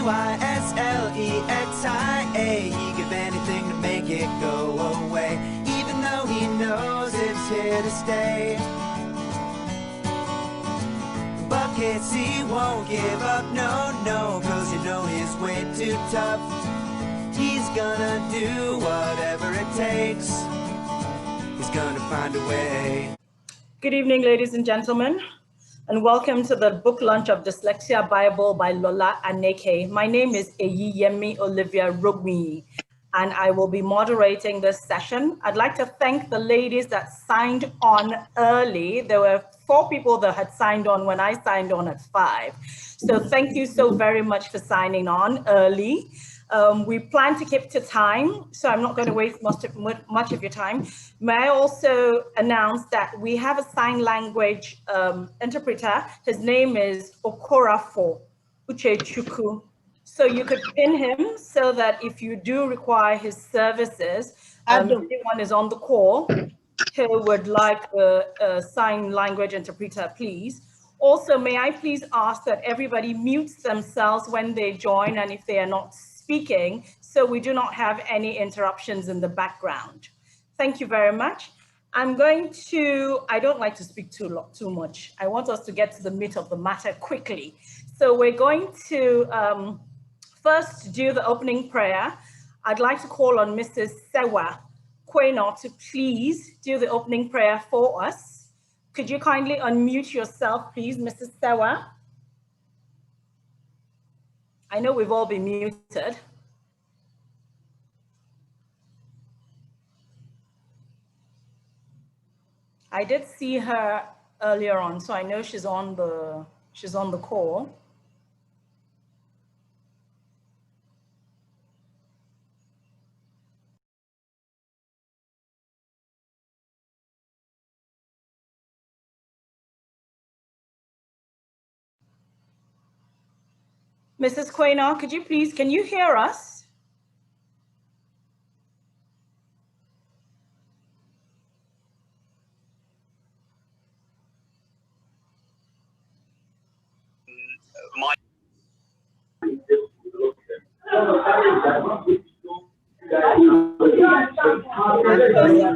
Dyslexia. He give anything to make it go away, even though he knows it's here to stay. But kids, he won't give up, no, cause you know he's way too tough. He's gonna do whatever it takes. He's gonna find a way. Good evening, ladies and gentlemen, and welcome to the book launch of Dyslexia Bible by Lola Aneke. My name is Eyiyemi Olivia Rogmi, and I will be moderating this session. I'd like to thank the ladies that signed on early. There were 4 people that had signed on when I signed on at 5. So thank you so very much for signing on early. We plan to keep to time, so I'm not going to waste much of your time. May I also announce that we have a sign language interpreter. His name is Okorafo Uchechukwu. So you could pin him so that if you do require his services, anyone is on the call who would like a sign language interpreter, please. Also, may I please ask that everybody mutes themselves when they join and if they are not speaking, so we do not have any interruptions in the background. Thank you very much. I don't like to speak too much. I want us to get to the meat of the matter quickly. So we're going to first do the opening prayer. I'd like to call on Mrs. Sewa Kweno to please do the opening prayer for us. Could you kindly unmute yourself, please, Mrs. Sewa? I know we've all been muted. I did see her earlier on, so I know she's on the call. Mrs. Kweno, can you hear us?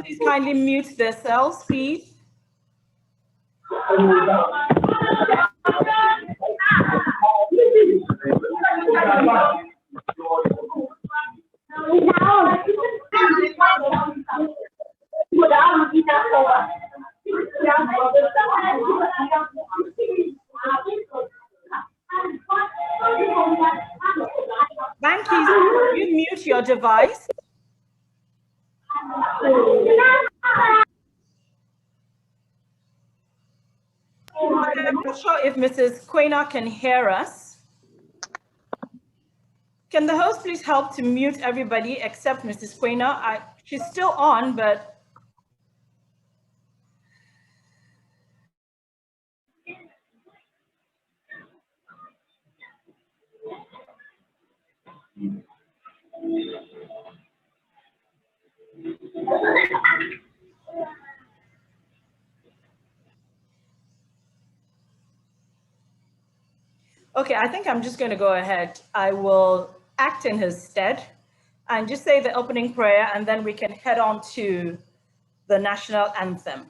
Please kindly mute themselves, please. Banky, can you mute your device? I'm not sure if Mrs. Kweno can hear us. Can the host please help to mute everybody except Mrs. Kweno? She's still on, but okay, I think I'm just going to go ahead. I will act in his stead and just say the opening prayer, and then we can head on to the national anthem.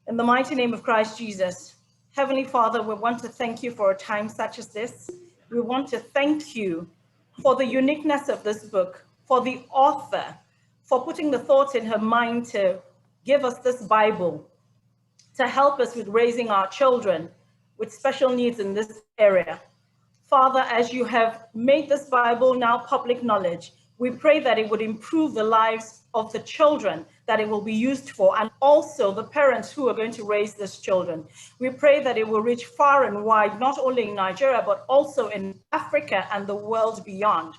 In the mighty name of Christ Jesus, Heavenly Father, we want to thank you for a time such as this. We want to thank you for the uniqueness of this book, for the author, for putting the thought in her mind to give us this Bible, to help us with raising our children with special needs in this area. Father, as you have made this Bible now public knowledge, we pray that it would improve the lives of the children that it will be used for, and also the parents who are going to raise these children. We pray that it will reach far and wide, not only in Nigeria, but also in Africa and the world beyond.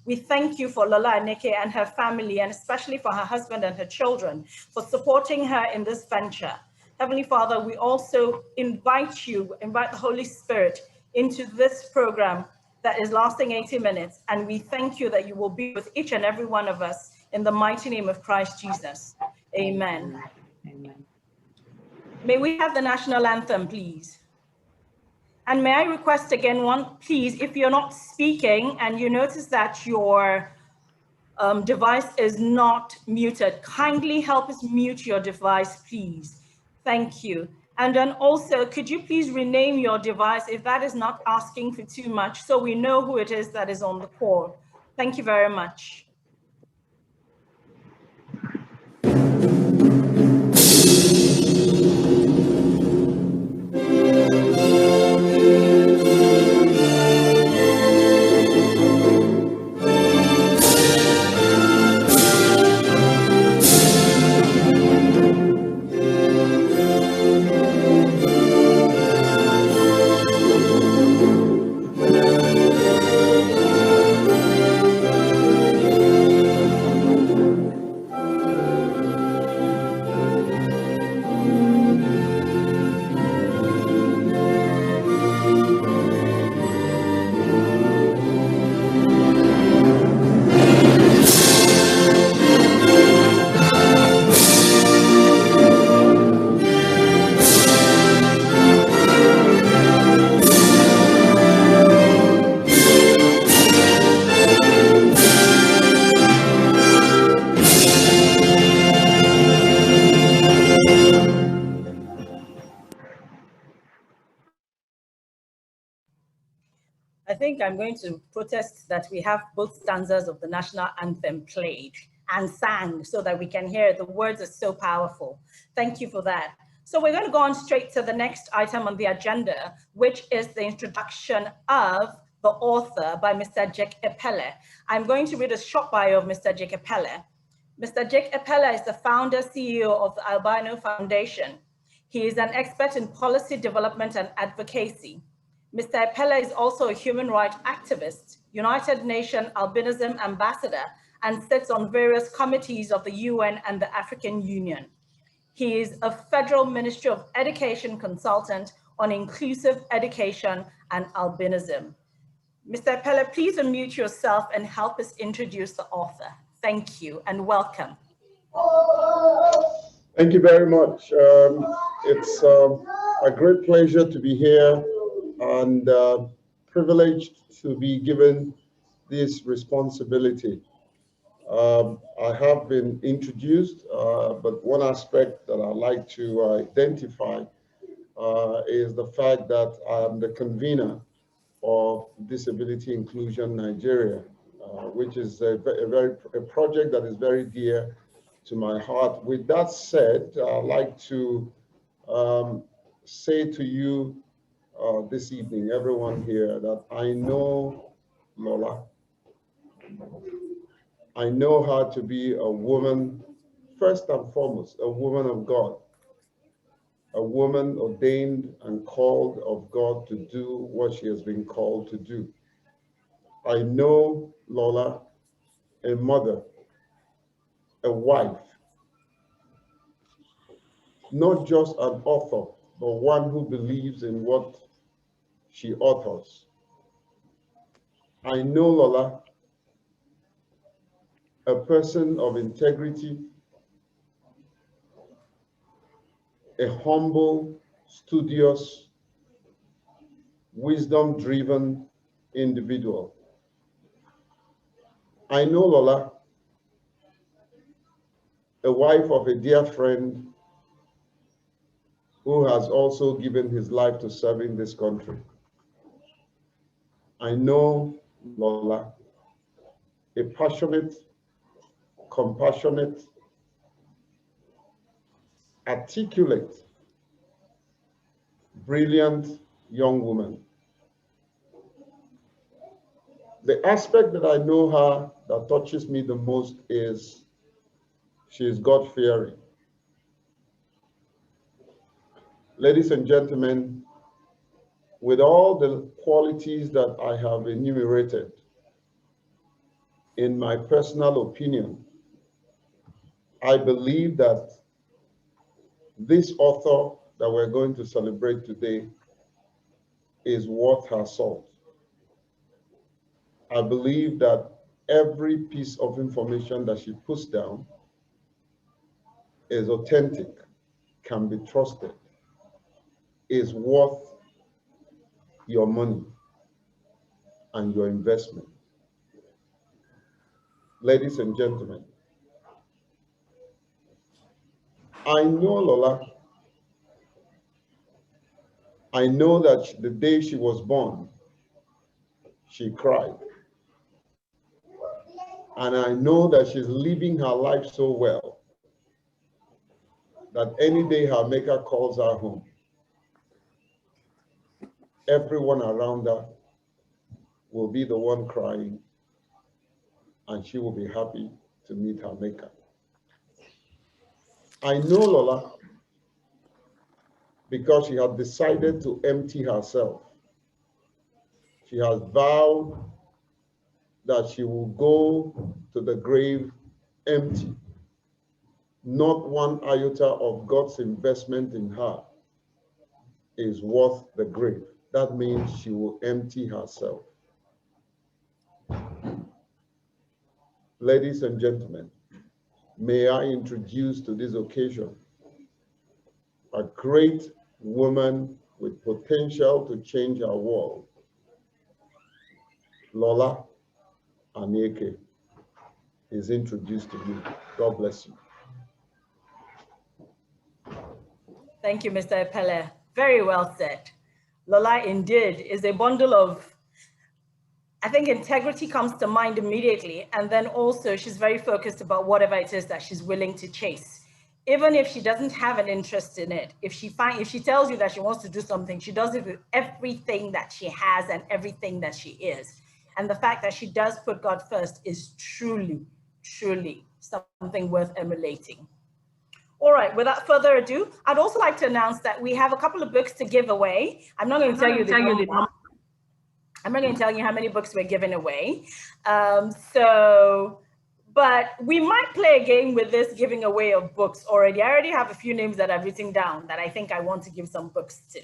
We thank you for Lola Aneke and her family, and especially for her husband and her children, for supporting her in this venture. Heavenly Father, we also invite the Holy Spirit into this program that is lasting 80 minutes. And we thank you that you will be with each and every one of us in the mighty name of Christ Jesus. Amen. Amen. May we have the national anthem, please? And may I request again, please, if you're not speaking and you notice that your device is not muted, kindly help us mute your device, please. Thank you. And then also, could you please rename your device if that is not asking for too much, so we know who it is that is on the call. Thank you very much. I think I'm going to protest that we have both stanzas of the national anthem played and sang so that we can hear it. The words are so powerful. Thank you for that. So we're going to go on straight to the next item on the agenda, which is the introduction of the author by Mr. Jake Epele. I'm going to read a short bio of Mr. Jake Epele. Mr. Jake Epele is the founder, CEO of the Albino Foundation. He is an expert in policy development and advocacy. Mr. Epele is also a human rights activist, United Nations albinism ambassador, and sits on various committees of the UN and the African Union. He is a Federal Ministry of Education consultant on inclusive education and albinism. Mr. Epele, please unmute yourself and help us introduce the author. Thank you and welcome. Thank you very much. It's a great pleasure to be here and privileged to be given this responsibility. I have been introduced, but one aspect that I'd like to identify is the fact that I'm the convener of Disability Inclusion Nigeria, which is a project that is very dear to my heart. With that said, I'd like to say to you this evening, everyone here, that I know Lola. I know her to be a woman, first and foremost, a woman of God, a woman ordained and called of God to do what she has been called to do. I know Lola, a mother, a wife, not just an author, but one who believes in what she authors. I know Lola, a person of integrity, a humble, studious, wisdom-driven individual. I know Lola, a wife of a dear friend who has also given his life to serving this country. I know Lola, a passionate, compassionate, articulate, brilliant young woman. The aspect that I know her that touches me the most is she is God-fearing. Ladies and gentlemen, with all the qualities that I have enumerated, in my personal opinion, I believe that this author that we're going to celebrate today is worth her salt. I believe that every piece of information that she puts down is authentic, can be trusted, is worth your money and your investment. Ladies and gentlemen, I know Lola. I know that the day she was born, she cried. And I know that she's living her life so well that any day her maker calls her home, everyone around her will be the one crying, and she will be happy to meet her maker. I know Lola because she had decided to empty herself. She has vowed that she will go to the grave empty. Not one iota of God's investment in her is worth the grave. That means she will empty herself. Ladies and gentlemen, may I introduce to this occasion a great woman with potential to change our world, Lola Aneke is introduced to you. God bless you. Thank you, Mr. Epele. Very well said. Lola indeed is a bundle of, I think integrity comes to mind immediately. And then also she's very focused about whatever it is that she's willing to chase. Even if she doesn't have an interest in it, if she tells you that she wants to do something, she does it with everything that she has and everything that she is. And the fact that she does put God first is truly, truly something worth emulating. All right, without further ado, I'd also like to announce that we have a couple of books to give away. I'm not going to tell you the number. I'm not going to tell you how many books we're giving away. But we might play a game with this giving away of books already. I already have a few names that I've written down that I think I want to give some books to.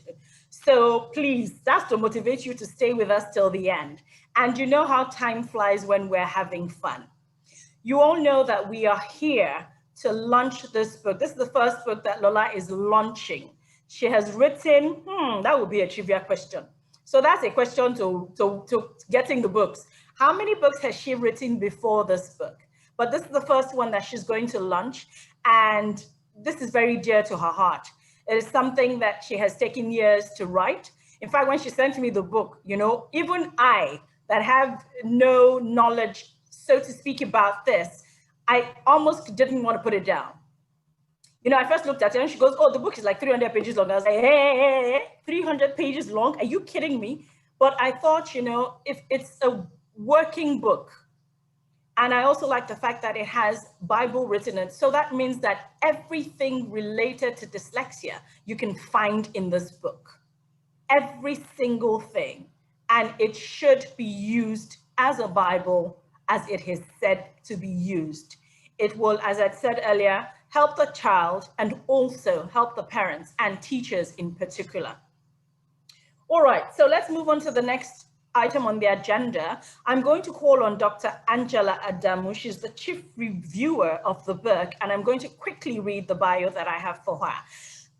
So please, that's to motivate you to stay with us till the end. And you know how time flies when we're having fun. You all know that we are here to launch this book. This is the first book that Lola is launching. She has written, that would be a trivia question. So that's a question to getting the books. How many books has she written before this book? But this is the first one that she's going to launch. And this is very dear to her heart. It is something that she has taken years to write. In fact, when she sent me the book, you know, even I that have no knowledge, so to speak, about this, I almost didn't want to put it down. You know, I first looked at it and she goes, oh, the book is like 300 pages long. I was like, hey, 300 pages long? Are you kidding me? But I thought, you know, if it's a working book, and I also like the fact that it has Bible written in it. So that means that everything related to dyslexia, you can find in this book. Every single thing. And it should be used as a Bible as it is said to be used. It will, as I said earlier, help the child and also help the parents and teachers in particular. All right, so let's move on to the next item on the agenda. I'm going to call on Dr. Angela Adamu. She's the chief reviewer of the book, and I'm going to quickly read the bio that I have for her.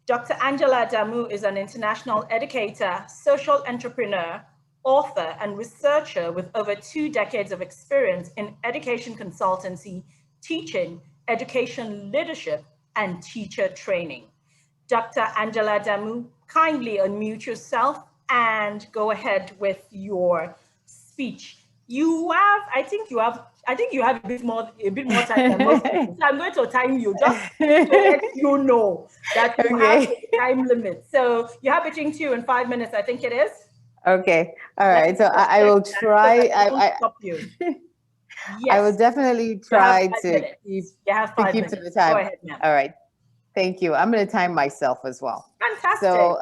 Dr. Angela Adamu is an international educator, social entrepreneur, author, and researcher with over 2 decades of experience in education consultancy, teaching, education leadership, and teacher training. Dr. Angela Adamu, kindly unmute yourself and go ahead with your speech. I think you have a bit more time than most people. So I'm going to time you just to let you know that you have a time limit. So you have between 2 and 5 minutes, I think it is. Okay. All right. So I will try. Stop you. Yes. I will definitely try to keep to the time. Go ahead, ma'am. All right. Thank you. I'm going to time myself as well. Fantastic. So,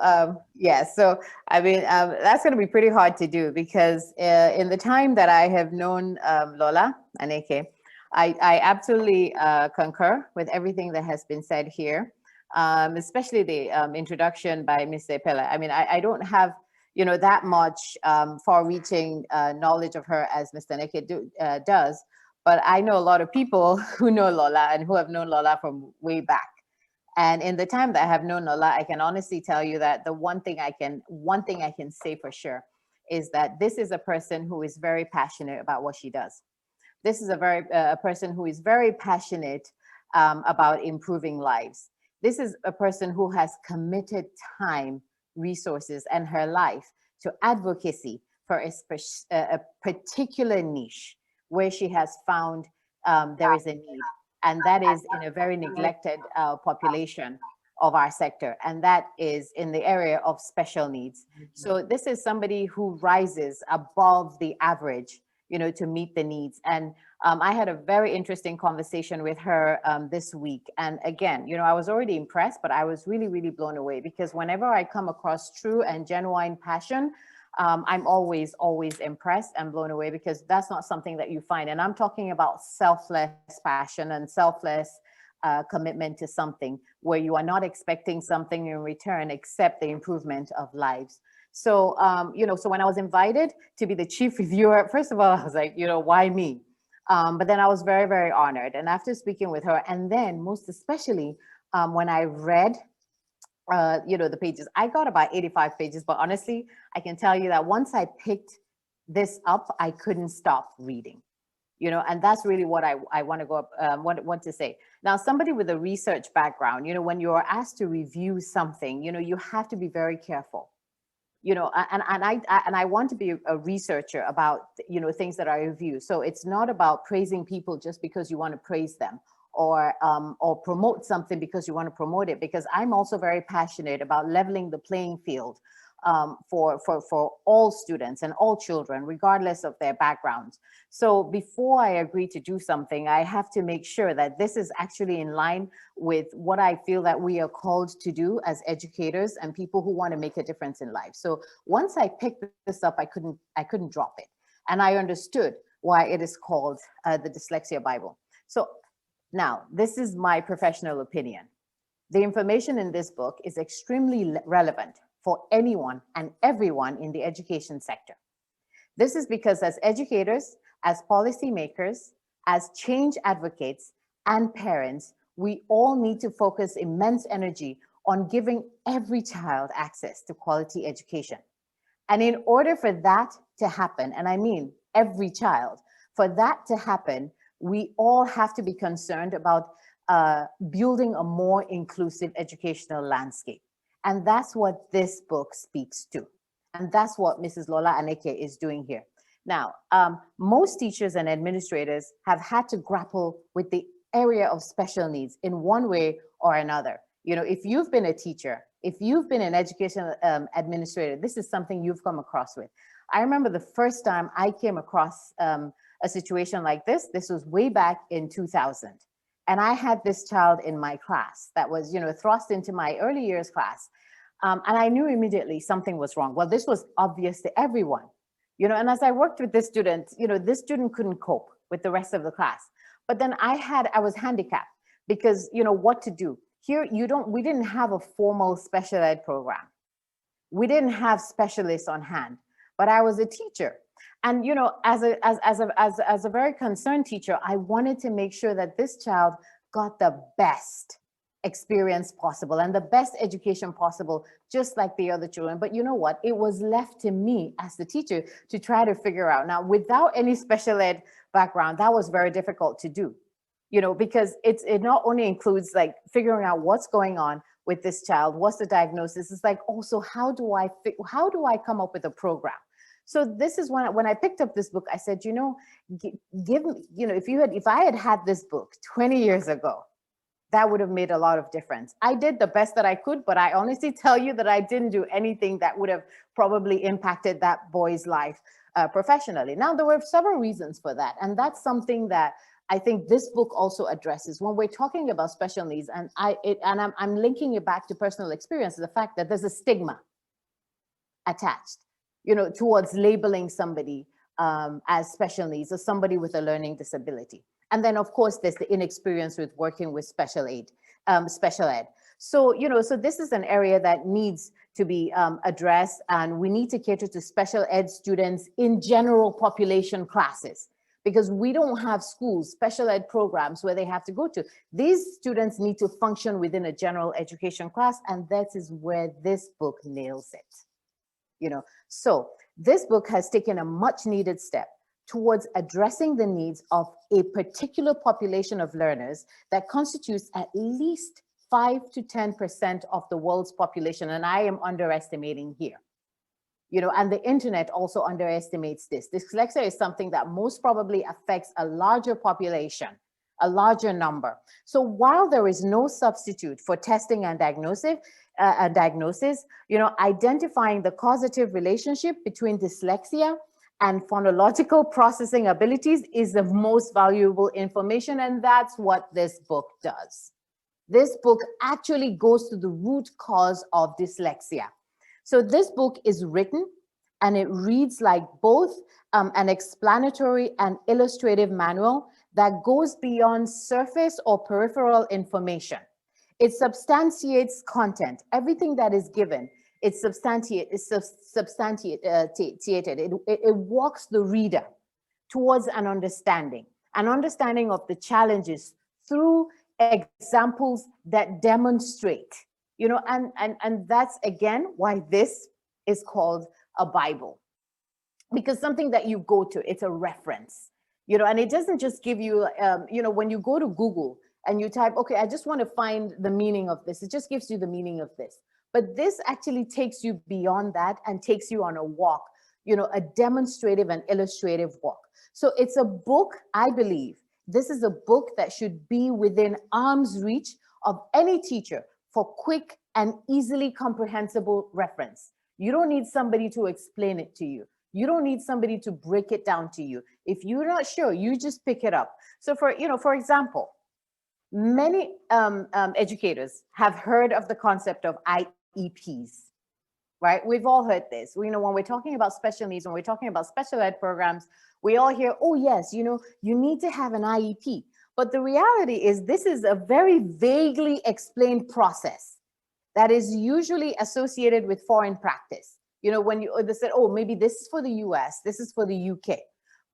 so I mean, that's going to be pretty hard to do because in the time that I have known Lola Aneke, I absolutely concur with everything that has been said here, especially the introduction by Mr. Epele. I mean, I don't have, you know, that much far-reaching knowledge of her as Mr. Aneke does, but I know a lot of people who know Lola and who have known Lola from way back. And in the time that I have known Lola, I can honestly tell you that the one thing I can say for sure is that this is a person who is very passionate about what she does. This is a person who is very passionate about improving lives. This is a person who has committed time, resources, and her life to advocacy for a particular niche where she has found there is a need, and that is in a very neglected population of our sector, and that is in the area of special needs. So this is somebody who rises above the average, you know, to meet the needs. And I had a very interesting conversation with her this week. And again, you know, I was already impressed, but I was really, really blown away, because whenever I come across true and genuine passion, I'm always impressed and blown away, because that's not something that you find. And I'm talking about selfless passion and selfless commitment to something where you are not expecting something in return except the improvement of lives. So, you know, so when I was invited to be the chief reviewer, first of all, I was like, you know, why me? But then I was very, very honored. And after speaking with her, and then most especially when I read, you know, the pages, I got about 85 pages, but honestly, I can tell you that once I picked this up, I couldn't stop reading. You know, and that's really what I want to go up, want to say. Now, somebody with a research background, you know, when you're asked to review something, you know, you have to be very careful. You know, and I want to be a researcher about, you know, things that I review. So it's not about praising people just because you want to praise them, or promote something because you want to promote it, because I'm also very passionate about leveling the playing field for all students and all children, regardless of their backgrounds. So before I agree to do something, I have to make sure that this is actually in line with what I feel that we are called to do as educators and people who want to make a difference in life. So once I picked this up, I couldn't drop it. And I understood why it is called the Dyslexia Bible. So now, this is my professional opinion. The information in this book is extremely relevant for anyone and everyone in the education sector. This is because as educators, as policymakers, as change advocates, and parents, we all need to focus immense energy on giving every child access to quality education. And in order for that to happen, and I mean every child, for that to happen, we all have to be concerned about building a more inclusive educational landscape. And that's what this book speaks to. And that's what Mrs. Lola Aneke is doing here. Now, most teachers and administrators have had to grapple with the area of special needs in one way or another. You know, if you've been a teacher, if you've been an education administrator, this is something you've come across with. I remember the first time I came across a situation like this was way back in 2000. And I had this child in my class that was, you know, thrust into my early years class. And I knew immediately something was wrong. Well, this was obvious to everyone, you know, and as I worked with this student, you know, this student couldn't cope with the rest of the class. But then I was handicapped because, you know, what to do? Here, we didn't have a formal special ed program. We didn't have specialists on hand, but I was a teacher. And, you know, as a very concerned teacher, I wanted to make sure that this child got the best experience possible and the best education possible, just like the other children. But you know what? It was left to me as the teacher to try to figure out. Now, without any special ed background, that was very difficult to do, you know, because it not only includes like figuring out what's going on with this child, what's the diagnosis, it's like also how do I come up with a program? So this is when I picked up this book, I said, you know, give me, you know, if I had this book 20 years ago, that would have made a lot of difference. I did the best that I could, but I honestly tell you that I didn't do anything that would have probably impacted that boy's life professionally. Now, there were several reasons for that. And that's something that I think this book also addresses when we're talking about special needs. And I'm linking it back to personal experience, the fact that there's a stigma attached, you know, towards labeling somebody as special needs or somebody with a learning disability. And then, of course, there's the inexperience with working with special ed. So, you know, so this is an area that needs to be addressed, and we need to cater to special ed students in general population classes, because we don't have schools, special ed programs where they have to go to. These students need to function within a general education class, and that is where this book nails it. So this book has taken a much needed step towards addressing the needs of a particular population of learners that constitutes at least 5 to 10% of the world's population. And I am underestimating here. And the internet also underestimates this. Dyslexia is something that most probably affects a larger population, a larger number. So while there is no substitute for testing and diagnosis, identifying the causative relationship between dyslexia and phonological processing abilities is the most valuable information, and that's what this book does. This book actually goes to the root cause of dyslexia. So this book is written and it reads like both an explanatory and illustrative manual that goes beyond surface or peripheral information. It substantiates content. Everything that is given, it's substantiated. It walks the reader towards an understanding of the challenges through examples that demonstrate, and that's again why this is called a Bible, because something that you go to, it's a reference, and it doesn't just give you, when you go to Google and you type, okay, I just want to find the meaning of this, it just gives you the meaning of this. But this actually takes you beyond that and takes you on a walk, a demonstrative and illustrative walk. So it's a book, I believe, this is a book that should be within arm's reach of any teacher for quick and easily comprehensible reference. You don't need somebody to explain it to you. You don't need somebody to break it down to you. If you're not sure, you just pick it up. So for example, many educators have heard of the concept of IEPs, right? We've all heard this. When we're talking about special needs, when we're talking about special ed programs, we all hear, oh yes, you need to have an IEP. But the reality is this is a very vaguely explained process that is usually associated with foreign practice. When they said, oh, maybe this is for the US, this is for the UK.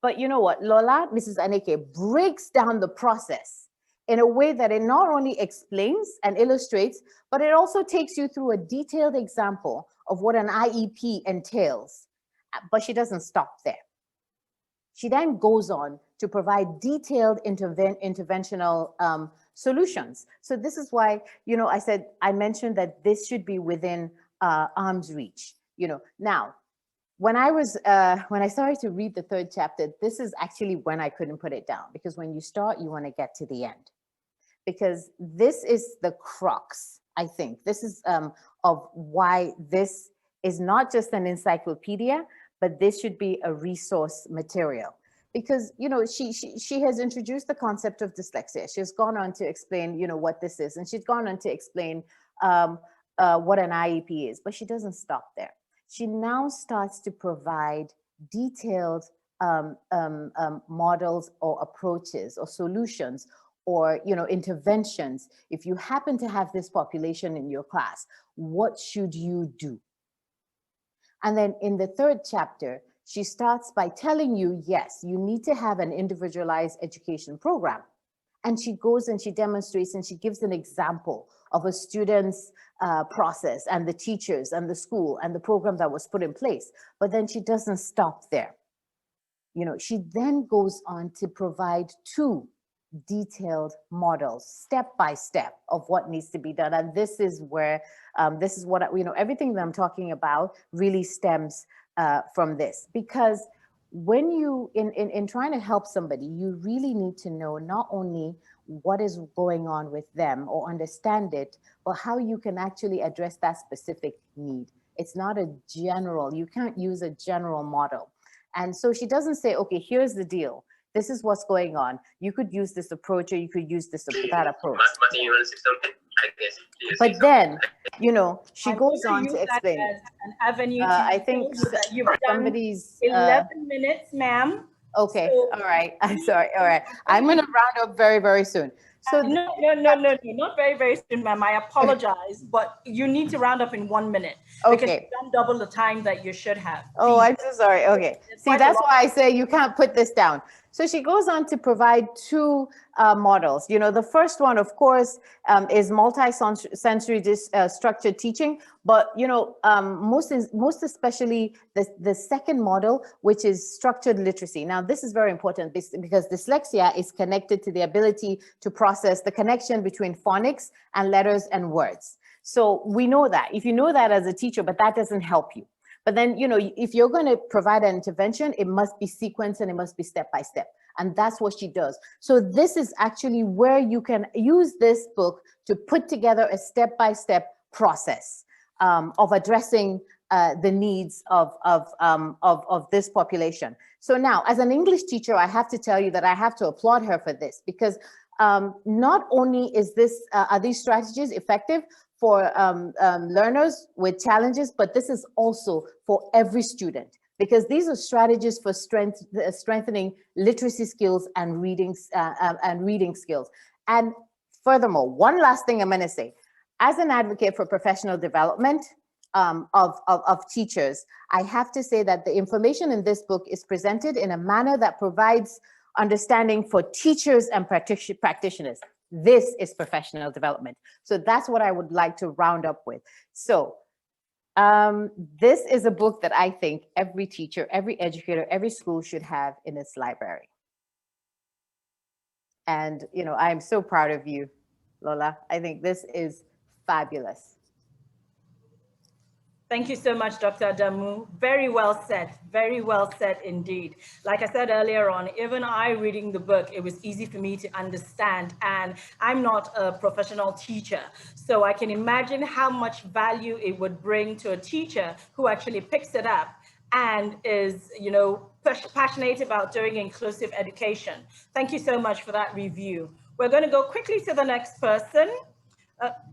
But you know what, Lola, Mrs. Aneke breaks down the process in a way that it not only explains and illustrates, but it also takes you through a detailed example of what an IEP entails. But she doesn't stop there. She then goes on to provide detailed interventional solutions. So this is why, I mentioned that this should be within arm's reach. Now, when I started to read the 3rd chapter, this is actually when I couldn't put it down, because when you start, you want to get to the end, because this is the crux, I think. This is of why this is not just an encyclopedia, but this should be a resource material. Because, she has introduced the concept of dyslexia. She's gone on to explain, what this is. And she's gone on to explain what an IEP is, but she doesn't stop there. She now starts to provide detailed models or approaches or solutions or, interventions. If you happen to have this population in your class, what should you do? And then in the 3rd chapter, she starts by telling you, yes, you need to have an individualized education program. And she goes and she demonstrates and she gives an example of a student's process and the teachers and the school and the program that was put in place. But then she doesn't stop there. She then goes on to provide 2 detailed models, step by step, of what needs to be done. And this is where, this is what, everything that I'm talking about really stems from this. Because when you, in trying to help somebody, you really need to know not only what is going on with them or understand it, but how you can actually address that specific need. It's not a general, you can't use a general model. And so she doesn't say, okay, here's the deal. This is what's going on. You could use this approach or you could use this that approach. But then, she goes on to explain. An avenue I think that you've somebody's 11 minutes, ma'am. Okay, So, all right. I'm sorry. All right. I'm going to round up very, very soon. So no, not very, very soon, ma'am. I apologize, but you need to round up in 1 minute. Okay. Because you've done double the time that you should have. Oh, I'm so sorry. Okay. See, that's why I say you can't put this down. So she goes on to provide two models. You know, the first one, of course, is multi-sensory structured teaching, but, you know, most especially the second model, which is structured literacy. Now, this is very important because dyslexia is connected to the ability to process the connection between phonics and letters and words. So we know that. If you know that as a teacher, but that doesn't help you. But then, you know, if you're going to provide an intervention, it must be sequenced and it must be step by step. And that's what she does. So this is actually where you can use this book to put together a step-by-step process of addressing the needs of this population. So now, as an English teacher, I have to tell you that I have to applaud her for this, because not only is are these strategies effective for learners with challenges, but this is also for every student, because these are strategies for strengthening literacy skills and reading skills. And furthermore, one last thing I'm going to say, as an advocate for professional development of teachers, I have to say that the information in this book is presented in a manner that provides understanding for teachers and practitioners. This is professional development. So that's what I would like to round up with. So this is a book that I think every teacher, every educator, every school should have in its library. And, you know, I'm so proud of you, Lola. I think this is fabulous. Thank you so much, Dr. Adamu. Very well said indeed. Like I said earlier on, even I reading the book, it was easy for me to understand, and I'm not a professional teacher. So I can imagine how much value it would bring to a teacher who actually picks it up and is, you know, passionate about doing inclusive education. Thank you so much for that review. We're going to go quickly to the next person.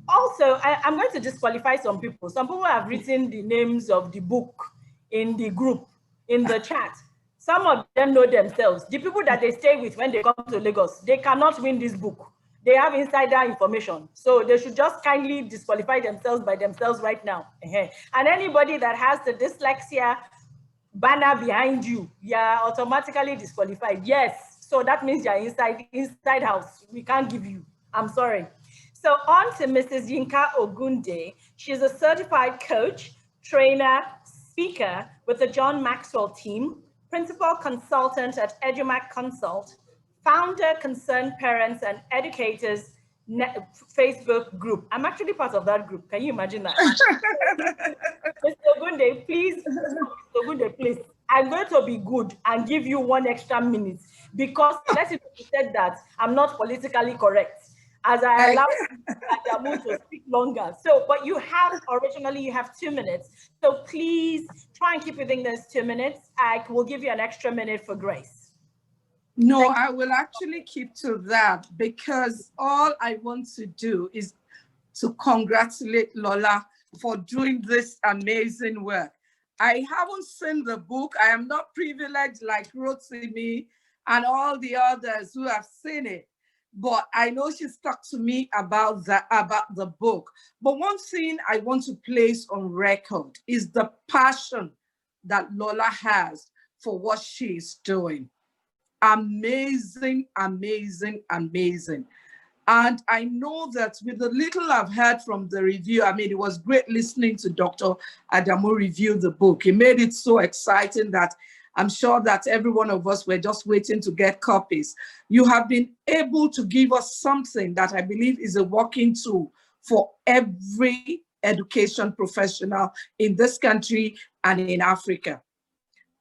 Also, I'm going to disqualify some people. Some people have written the names of the book in the group, in the chat. Some of them know themselves. The people that they stay with when they come to Lagos, they cannot win this book. They have insider information. So they should just kindly disqualify themselves by themselves right now. And anybody that has the dyslexia banner behind you, you're automatically disqualified. Yes, so that means you're inside house. We can't give you. I'm sorry. So on to Mrs. Yinka Ogunde. She's a certified coach, trainer, speaker with the John Maxwell team, principal consultant at EduMac Consult, founder Concerned Parents and Educators Facebook group. I'm actually part of that group. Can you imagine that? Mr. Ogunde, please, Mr. Ogunde, please. I'm going to be good and give you 1 extra minute, because let's say you said that I'm not politically correct, as I allow Adamu to speak longer. So, but originally you have 2 minutes. So please try and keep within those 2 minutes. I will give you an extra minute for grace. No, I will actually keep to that, because all I want to do is to congratulate Lola for doing this amazing work. I haven't seen the book. I am not privileged like Rotimi and all the others who have seen it. But I know she's talked to me about the book. But one thing I want to place on record is the passion that Lola has for what she's doing. Amazing, amazing, amazing. And I know that with the little I've heard from the review, I mean, it was great listening to Dr. Adamu review the book. He made it so exciting that I'm sure that every one of us were just waiting to get copies. You have been able to give us something that I believe is a working tool for every education professional in this country and in Africa.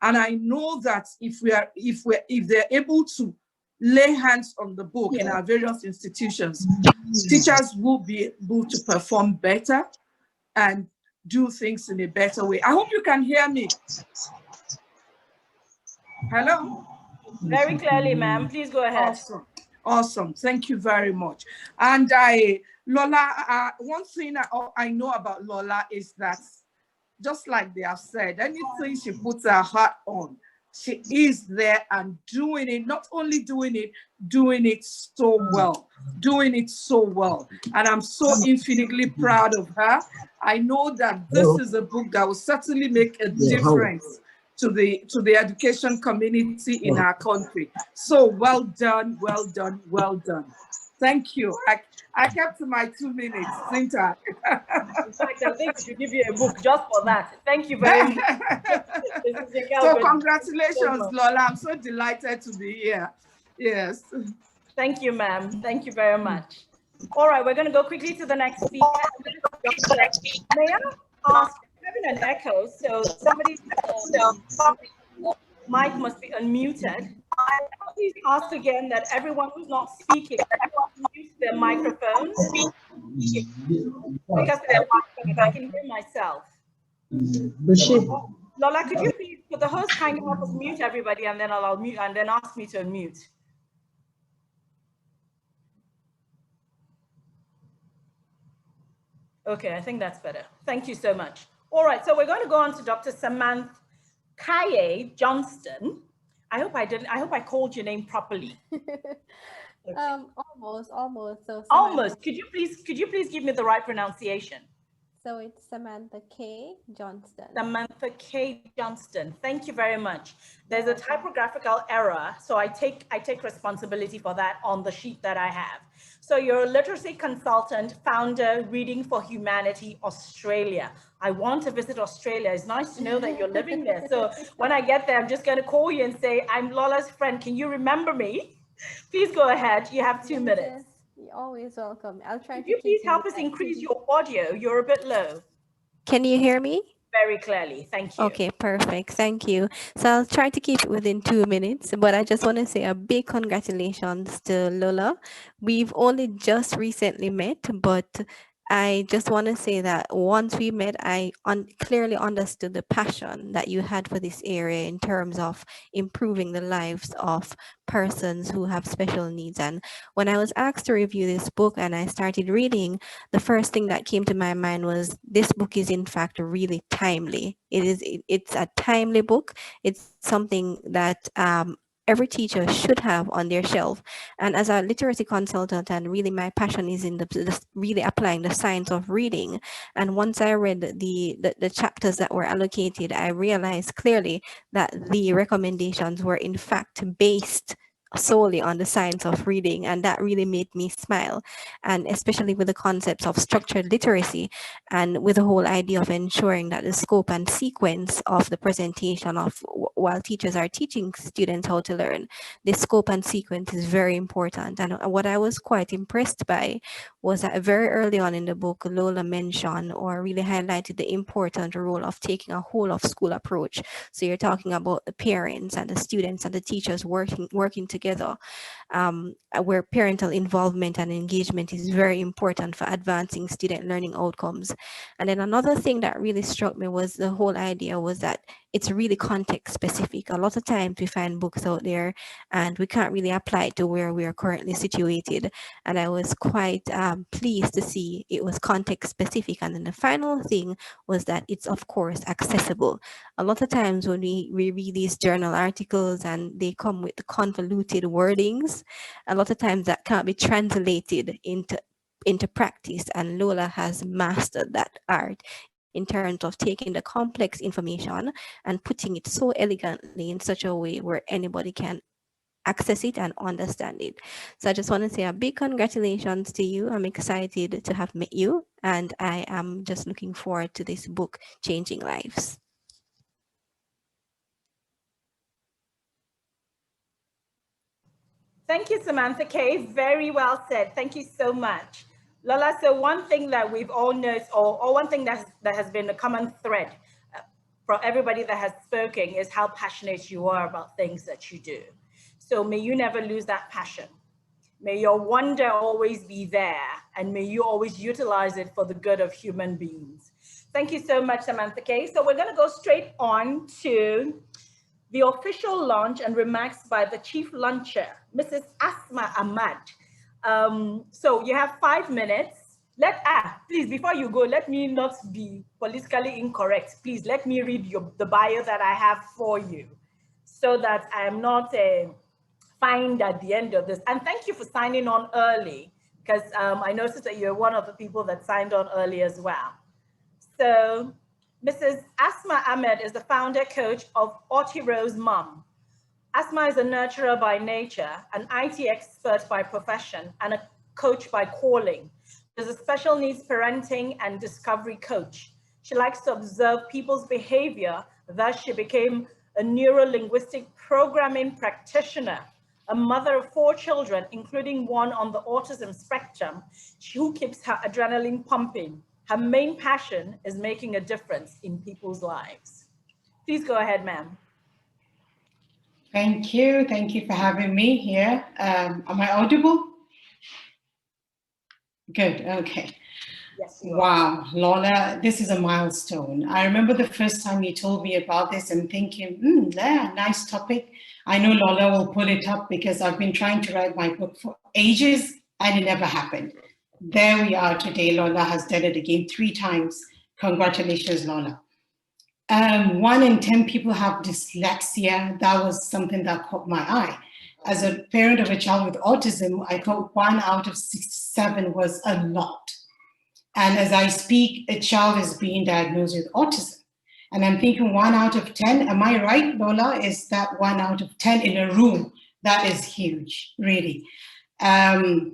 And I know that if they're able to lay hands on the book in our various institutions, teachers will be able to perform better and do things in a better way. I hope you can hear me. Hello? Very clearly, ma'am. Please go ahead. Awesome. Awesome. Thank you very much. And Lola, one thing I know about Lola is that, just like they have said, anything she puts her heart on, she is there and doing it, not only doing it so well, And I'm so infinitely proud of her. I know that this is a book that will certainly make a difference to the education community in our country. So well done, well done, well done. Thank you. I kept to my 2 minutes, didn't I? In fact, I think we should give you a book just for that. Thank you very much. So congratulations, Lola. I'm so delighted to be here. Yes. Thank you, ma'am. Thank you very much. All right, we're going to go quickly to the next speaker. May I ask, having an echo, so somebody's mic must be unmuted. Please ask again that everyone who's not speaking mute their microphones, because I can hear myself. Lola, could you please, could the host kindly help us mute everybody, and then I'll mute, and then ask me to unmute. Okay, I think that's better. Thank you so much. All right, so we're going to go on to Dr. Samantha Kaye Johnston. I hope I called your name properly. Okay. Almost. So almost. Could you please give me the right pronunciation? So it's Samantha K. Johnston. Samantha K. Johnston. Thank you very much. There's a typographical error, so I take responsibility for that on the sheet that I have. So you're a literacy consultant, founder, Reading for Humanity Australia. I want to visit Australia. It's nice to know that you're living there. So when I get there, I'm just going to call you and say, I'm Lola's friend. Can you remember me? Please go ahead. You have 2 minutes. You're always welcome. I'll try to. Could you please help us increase your audio? You're a bit low. Can you hear me? Very clearly. Thank you. Okay, perfect. Thank you. So I'll try to keep it within 2 minutes, but I just want to say a big congratulations to Lola. We've only just recently met, but I just want to say that once we met, I clearly understood the passion that you had for this area in terms of improving the lives of persons who have special needs. And when I was asked to review this book and I started reading, the first thing that came to my mind was this book is in fact really timely. It's a timely book. It's something that every teacher should have on their shelf. And as a literacy consultant, and really my passion is in the really applying the science of reading. And once I read the chapters that were allocated, I realized clearly that the recommendations were in fact based solely on the science of reading, and that really made me smile. And especially with the concepts of structured literacy and with the whole idea of ensuring that the scope and sequence of the presentation of while teachers are teaching students how to learn, the scope and sequence is very important. And what I was quite impressed by was that very early on in the book, Lola mentioned or really highlighted the important role of taking a whole of school approach. So you're talking about the parents and the students and the teachers working together, where parental involvement and engagement is very important for advancing student learning outcomes. And then another thing that really struck me was the whole idea was that it's really context specific. A lot of times we find books out there and we can't really apply it to where we are currently situated. And I was quite pleased to see it was context specific. And then the final thing was that it's of course accessible. A lot of times when we read these journal articles and they come with convoluted wordings, a lot of times that can't be translated into practice, and Lola has mastered that art in terms of taking the complex information and putting it so elegantly in such a way where anybody can access it and understand it. So I just want to say a big congratulations to you. I'm excited to have met you, and I am just looking forward to this book, Changing Lives. Thank you, Samantha K. Very well said. Thank you so much. Lola, so one thing that we've all noticed, or one thing that has been a common thread for everybody that has spoken is how passionate you are about things that you do. So may you never lose that passion. May your wonder always be there, and may you always utilize it for the good of human beings. Thank you so much, Samantha K. So we're going to go straight on to the official launch and remarks by the chief launcher, Mrs. Asma Ahmad. So you have 5 minutes. Please, before you go, let me not be politically incorrect. Please let me read the bio that I have for you so that I am not fined at the end of this. And thank you for signing on early, because I noticed that you're one of the people that signed on early as well. So Mrs. Asma Ahmed is the founder coach of Auntie Rose Mom. Asma is a nurturer by nature, an IT expert by profession, and a coach by calling. She's a special needs parenting and discovery coach. She likes to observe people's behavior, thus she became a neuro-linguistic programming practitioner, a mother of 4 children, including one on the autism spectrum, who keeps her adrenaline pumping. Her main passion is making a difference in people's lives. Please go ahead, ma'am. Thank you. Thank you for having me here. Am I audible? Good. Okay. Yes, you are. Wow, Lola, this is a milestone. I remember the first time you told me about this and thinking, yeah, nice topic. I know Lola will pull it up because I've been trying to write my book for ages and it never happened. There we are today. Lola has done it again 3 times. Congratulations, Lola. 1 in 10 people have dyslexia. That was something that caught my eye. As a parent of a child with autism, I thought 1 out of 67 was a lot. And as I speak, a child is being diagnosed with autism. And I'm thinking 1 out of 10, am I right, Lola? Is that 1 out of 10 in a room? That is huge, really. I'd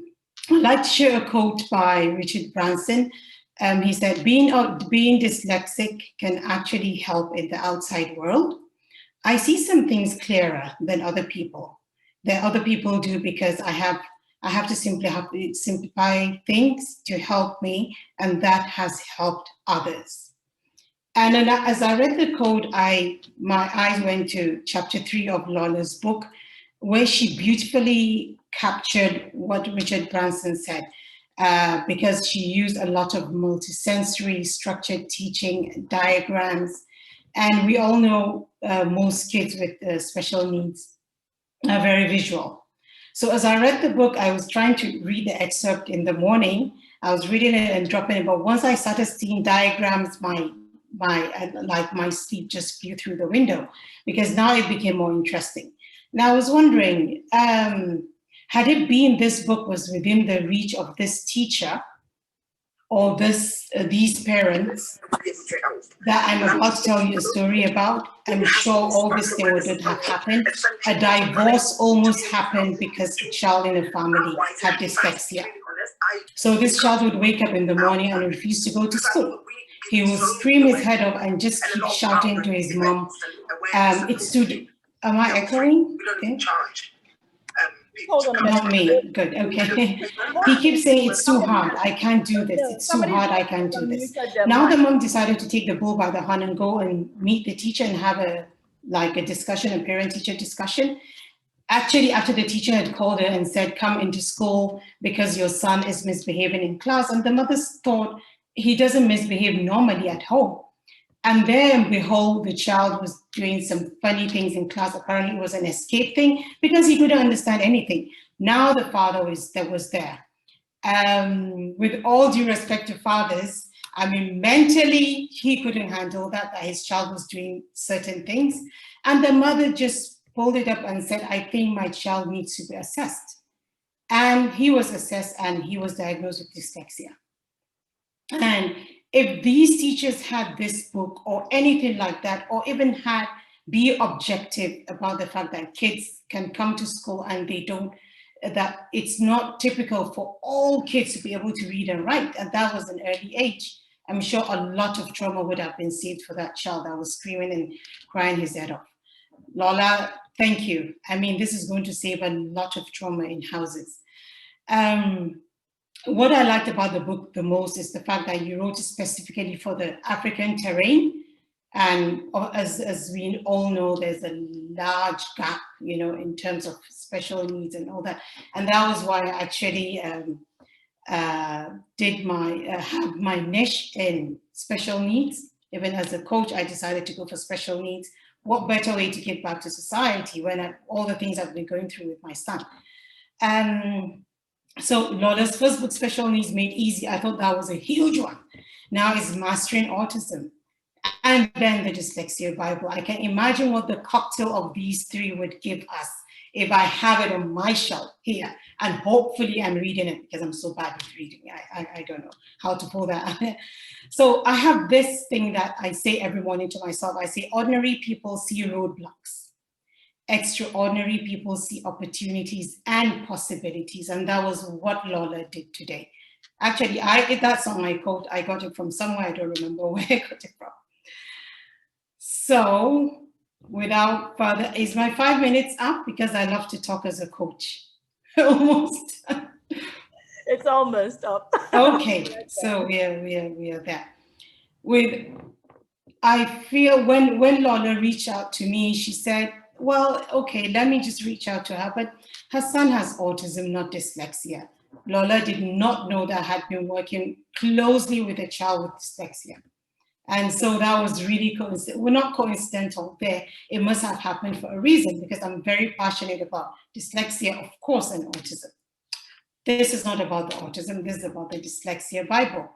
like to share a quote by Richard Branson. He said, being dyslexic can actually help in the outside world. I see some things clearer than other people. That other people do because I have to simplify things to help me, and that has helped others. And then as I read the quote, my eyes went to chapter 3 of Lola's book, where she beautifully captured what Richard Branson said, because she used a lot of multisensory structured teaching diagrams. And we all know most kids with special needs are very visual. So as I read the book, I was trying to read the excerpt in the morning. I was reading it and dropping it, but once I started seeing diagrams, my sleep just flew through the window, because now it became more interesting. Now I was wondering, had it been this book was within the reach of this teacher or these parents that I'm about to tell you a story about, I'm sure all this thing wouldn't have happened. A divorce almost happened because a child in the family had dyslexia. So this child would wake up in the morning and refuse to go to school. He would scream his head off and just keep shouting to his mom. It's too, am I echoing? Okay. Hold on a minute. Not me, good, okay. He keeps saying it's too hard, I can't do this, it's too hard, I can't do this. Now the mom decided to take the bull by the horn and go and meet the teacher and have a discussion, a parent-teacher discussion. Actually, after the teacher had called her and said, come into school because your son is misbehaving in class, and the mothers thought he doesn't misbehave normally at home. And then, behold, the child was doing some funny things in class. Apparently, it was an escape thing because he couldn't understand anything. Now the father was there. With all due respect to fathers, I mean, mentally, he couldn't handle that his child was doing certain things. And the mother just pulled it up and said, I think my child needs to be assessed. And he was assessed and he was diagnosed with dyslexia. And if these teachers had this book or anything like that, or even be objective about the fact that kids can come to school and that it's not typical for all kids to be able to read and write, and that was an early age, I'm sure a lot of trauma would have been saved for that child that was screaming and crying his head off. Lola, thank you. I mean, this is going to save a lot of trauma in houses. What I liked about the book the most is the fact that you wrote it specifically for the African terrain. And as we all know, there's a large gap, in terms of special needs and all that. And that was why I actually have my niche in special needs. Even as a coach, I decided to go for special needs. What better way to give back to society when all the things I've been going through with my son. So Lola's first book, Special Needs Made Easy, I thought that was a huge one. Now it's Mastering Autism. And then the Dyslexia Bible. I can imagine what the cocktail of these 3 would give us if I have it on my shelf here, and hopefully I'm reading it because I'm so bad with reading. I don't know how to pull that. So I have this thing that I say every morning to myself. I say, ordinary people see roadblocks. Extraordinary people see opportunities and possibilities. And that was what Lola did today. Actually, that's on my quote. I got it from somewhere. I don't remember where I got it from. So without further, is my 5 minutes up? Because I love to talk as a coach. Almost. It's almost up. Okay, so we are there. I feel when Lola reached out to me, she said, well, okay, let me just reach out to her. But her son has autism, not dyslexia. Lola did not know that I had been working closely with a child with dyslexia. And so that was really coincidental. Well, not coincidental there. It must have happened for a reason, because I'm very passionate about dyslexia, of course, and autism. This is not about the autism, this is about the Dyslexia Bible.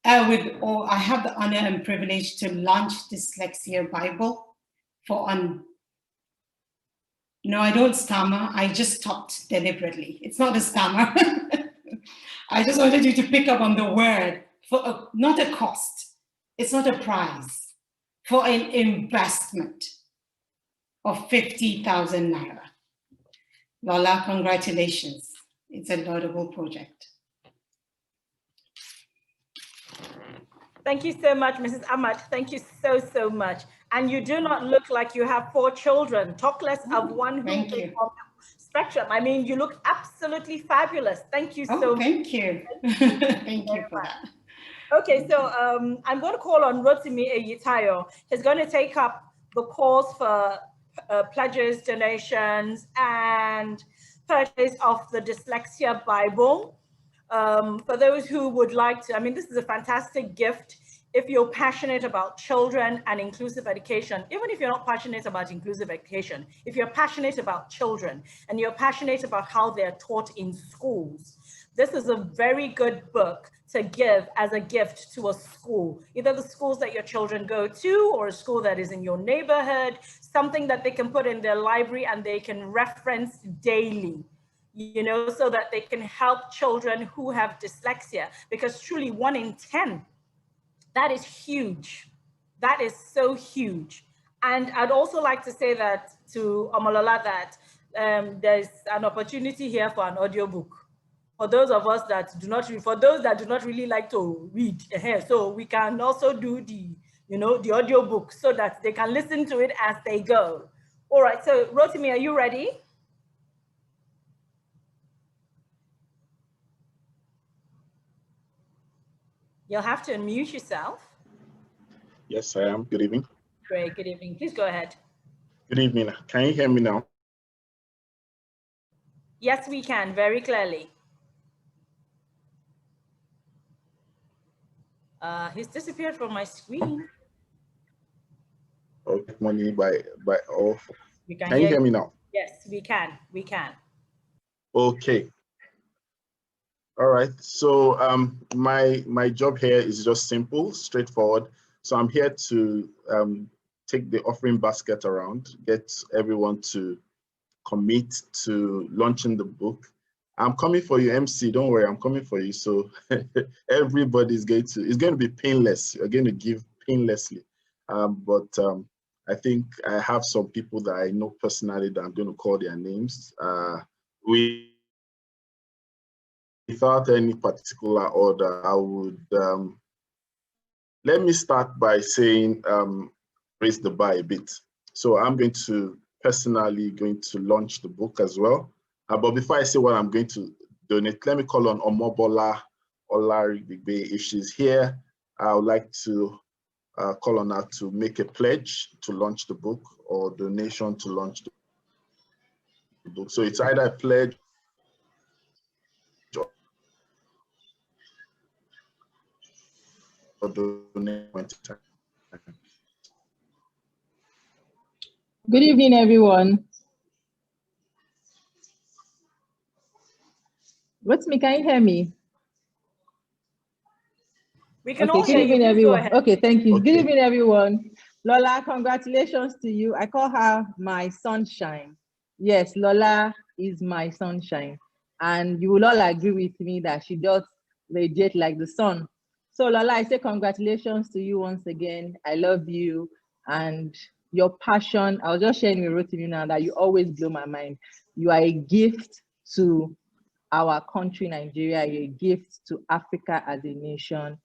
I have the honor and privilege to launch Dyslexia Bible no, I don't stammer, I just stopped deliberately. It's not a stammer. I just wanted you to pick up on the word, not a cost, it's not a prize, for an investment of 50,000 naira. Lola, congratulations. It's a laudable project. Thank you so much, Mrs. Ahmad. Thank you so, so much. And you do not look like you have 4 children, talk less of one who is on spectrum. I mean, you look absolutely fabulous. Thank you so much. Thank you. Thank you for that. Okay, so I'm going to call on Rotimi Eyitayo. He's going to take up the calls for pledges, donations, and purchase of the Dyslexia Bible. For those who would like to, I mean, this is a fantastic gift. If you're passionate about children and inclusive education, even if you're not passionate about inclusive education, if you're passionate about children and you're passionate about how they're taught in schools, this is a very good book to give as a gift to a school, either the schools that your children go to or a school that is in your neighborhood, something that they can put in their library and they can reference daily, you know, so that they can help children who have dyslexia, because truly 1 in 10, that is huge. That is so huge. And I'd also like to say that to Omolola that there's an opportunity here for an audiobook. For those of us that do not read, for those that do not really like to read, so we can also do the, you know, the audiobook so that they can listen to it as they go. All right, so Rotimi, are you ready? You'll have to unmute yourself. Yes, I am. Good evening. Great, good evening. Please go ahead. Good evening. Can you hear me now? Yes, we can, very clearly. He's disappeared from my screen. Okay, money by off. Can you hear me now? Yes, we can. We can. Okay. All right. So my job here is just simple, straightforward. So I'm here to take the offering basket around, get everyone to commit to launching the book. I'm coming for you, MC. Don't worry, I'm coming for you. So everybody's it's going to be painless. You're going to give painlessly. But I think I have some people that I know personally that I'm going to call their names. Without any particular order, I would let me start by saying raise the bar a bit. So I'm going to personally launch the book as well. But before I say what I'm going to donate, let me call on Omobola Olarigbe. If she's here, I would like to call on her to make a pledge to launch the book or donation to launch the book. So it's either a pledge or donation. Good evening, everyone. What's me? Can you hear me? We can okay, all hear you. Good evening, everyone. Okay, thank you. Okay. Good evening, everyone. Lola, congratulations to you. I call her my sunshine. yes, Lola is my sunshine. And you will all agree with me that she does radiate like the sun. So Lola, I say congratulations to you once again. I love you and your passion. I was just sharing with Rotimi now that you always blow my mind. You are a gift to our country, Nigeria. You're a gift to Africa as a nation.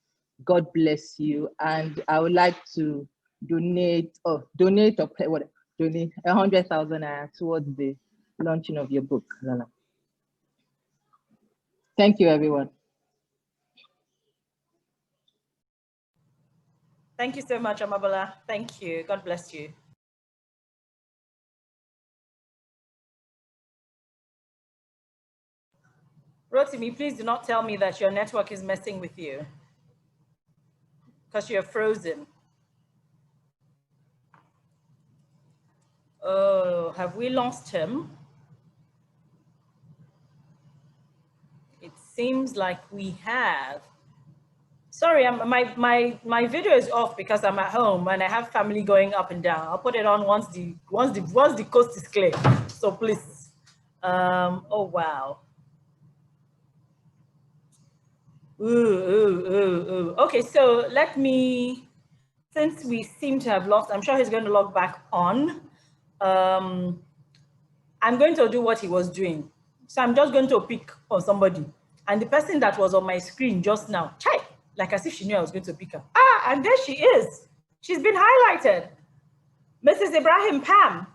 God bless you. And I would like to donate 100,000 towards the launching of your book, Lola. Thank you, everyone. Thank you so much, Amabola. Thank you. God bless you. Rotimi, please do not tell me that your network is messing with you because you're frozen. Oh, have we lost him? It seems like we have. Sorry, my video is off because I'm at home and I have family going up and down. I'll put it on once the coast is clear. So please. Oh wow. Ooh. Okay, so let me, since we seem to have lost, I'm sure he's going to log back on. I'm going to do what he was doing. So I'm just going to pick on somebody. And the person that was on my screen just now, like as if she knew I was going to pick her. And there she is. She's been highlighted. Mrs. Ibrahim Pam.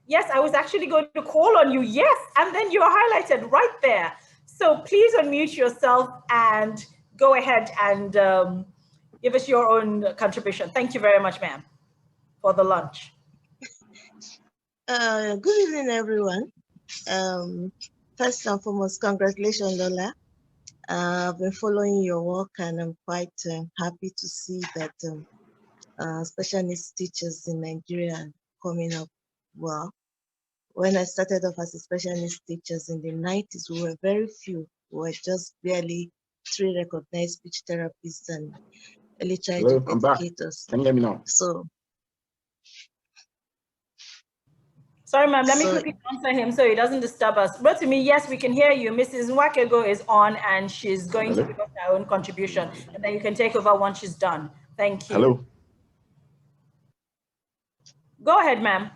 Yes, I was actually going to call on you. Yes, and then you're highlighted right there. So please unmute yourself and go ahead and give us your own contribution. Thank you very much, ma'am, for the lunch. Good evening, everyone. First and foremost, congratulations, Lola. I've been following your work and I'm quite happy to see that special needs teachers in Nigeria are coming up well. When I started off as a special needs teachers in the 90s, we were very few. We were just barely 3 recognized speech therapists and early childhood educators. Can you hear me now? So, sorry, ma'am, let me quickly answer him so he doesn't disturb us. But to me, yes, we can hear you. Mrs. Nwakego is on and she's going to give us her own contribution. And then you can take over once she's done. Thank you. Hello. Go ahead, ma'am.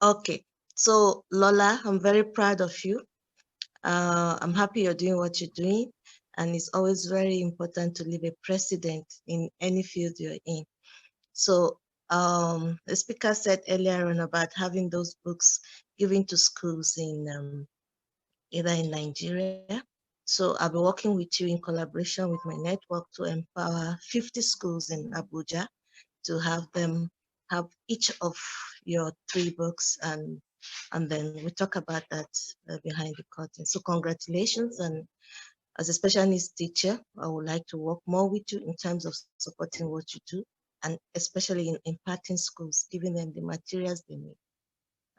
Okay. So, Lola, I'm very proud of you. I'm happy you're doing what you're doing. And it's always very important to leave a precedent in any field you're in. So the speaker said earlier on about having those books given to schools in either in Nigeria. So I'll be working with you in collaboration with my network to empower 50 schools in Abuja to have them have each of your 3 books, and then we talk about that behind the curtain. So congratulations, and as a special needs teacher, I would like to work more with you in terms of supporting what you do, and especially in imparting schools, giving them the materials they need,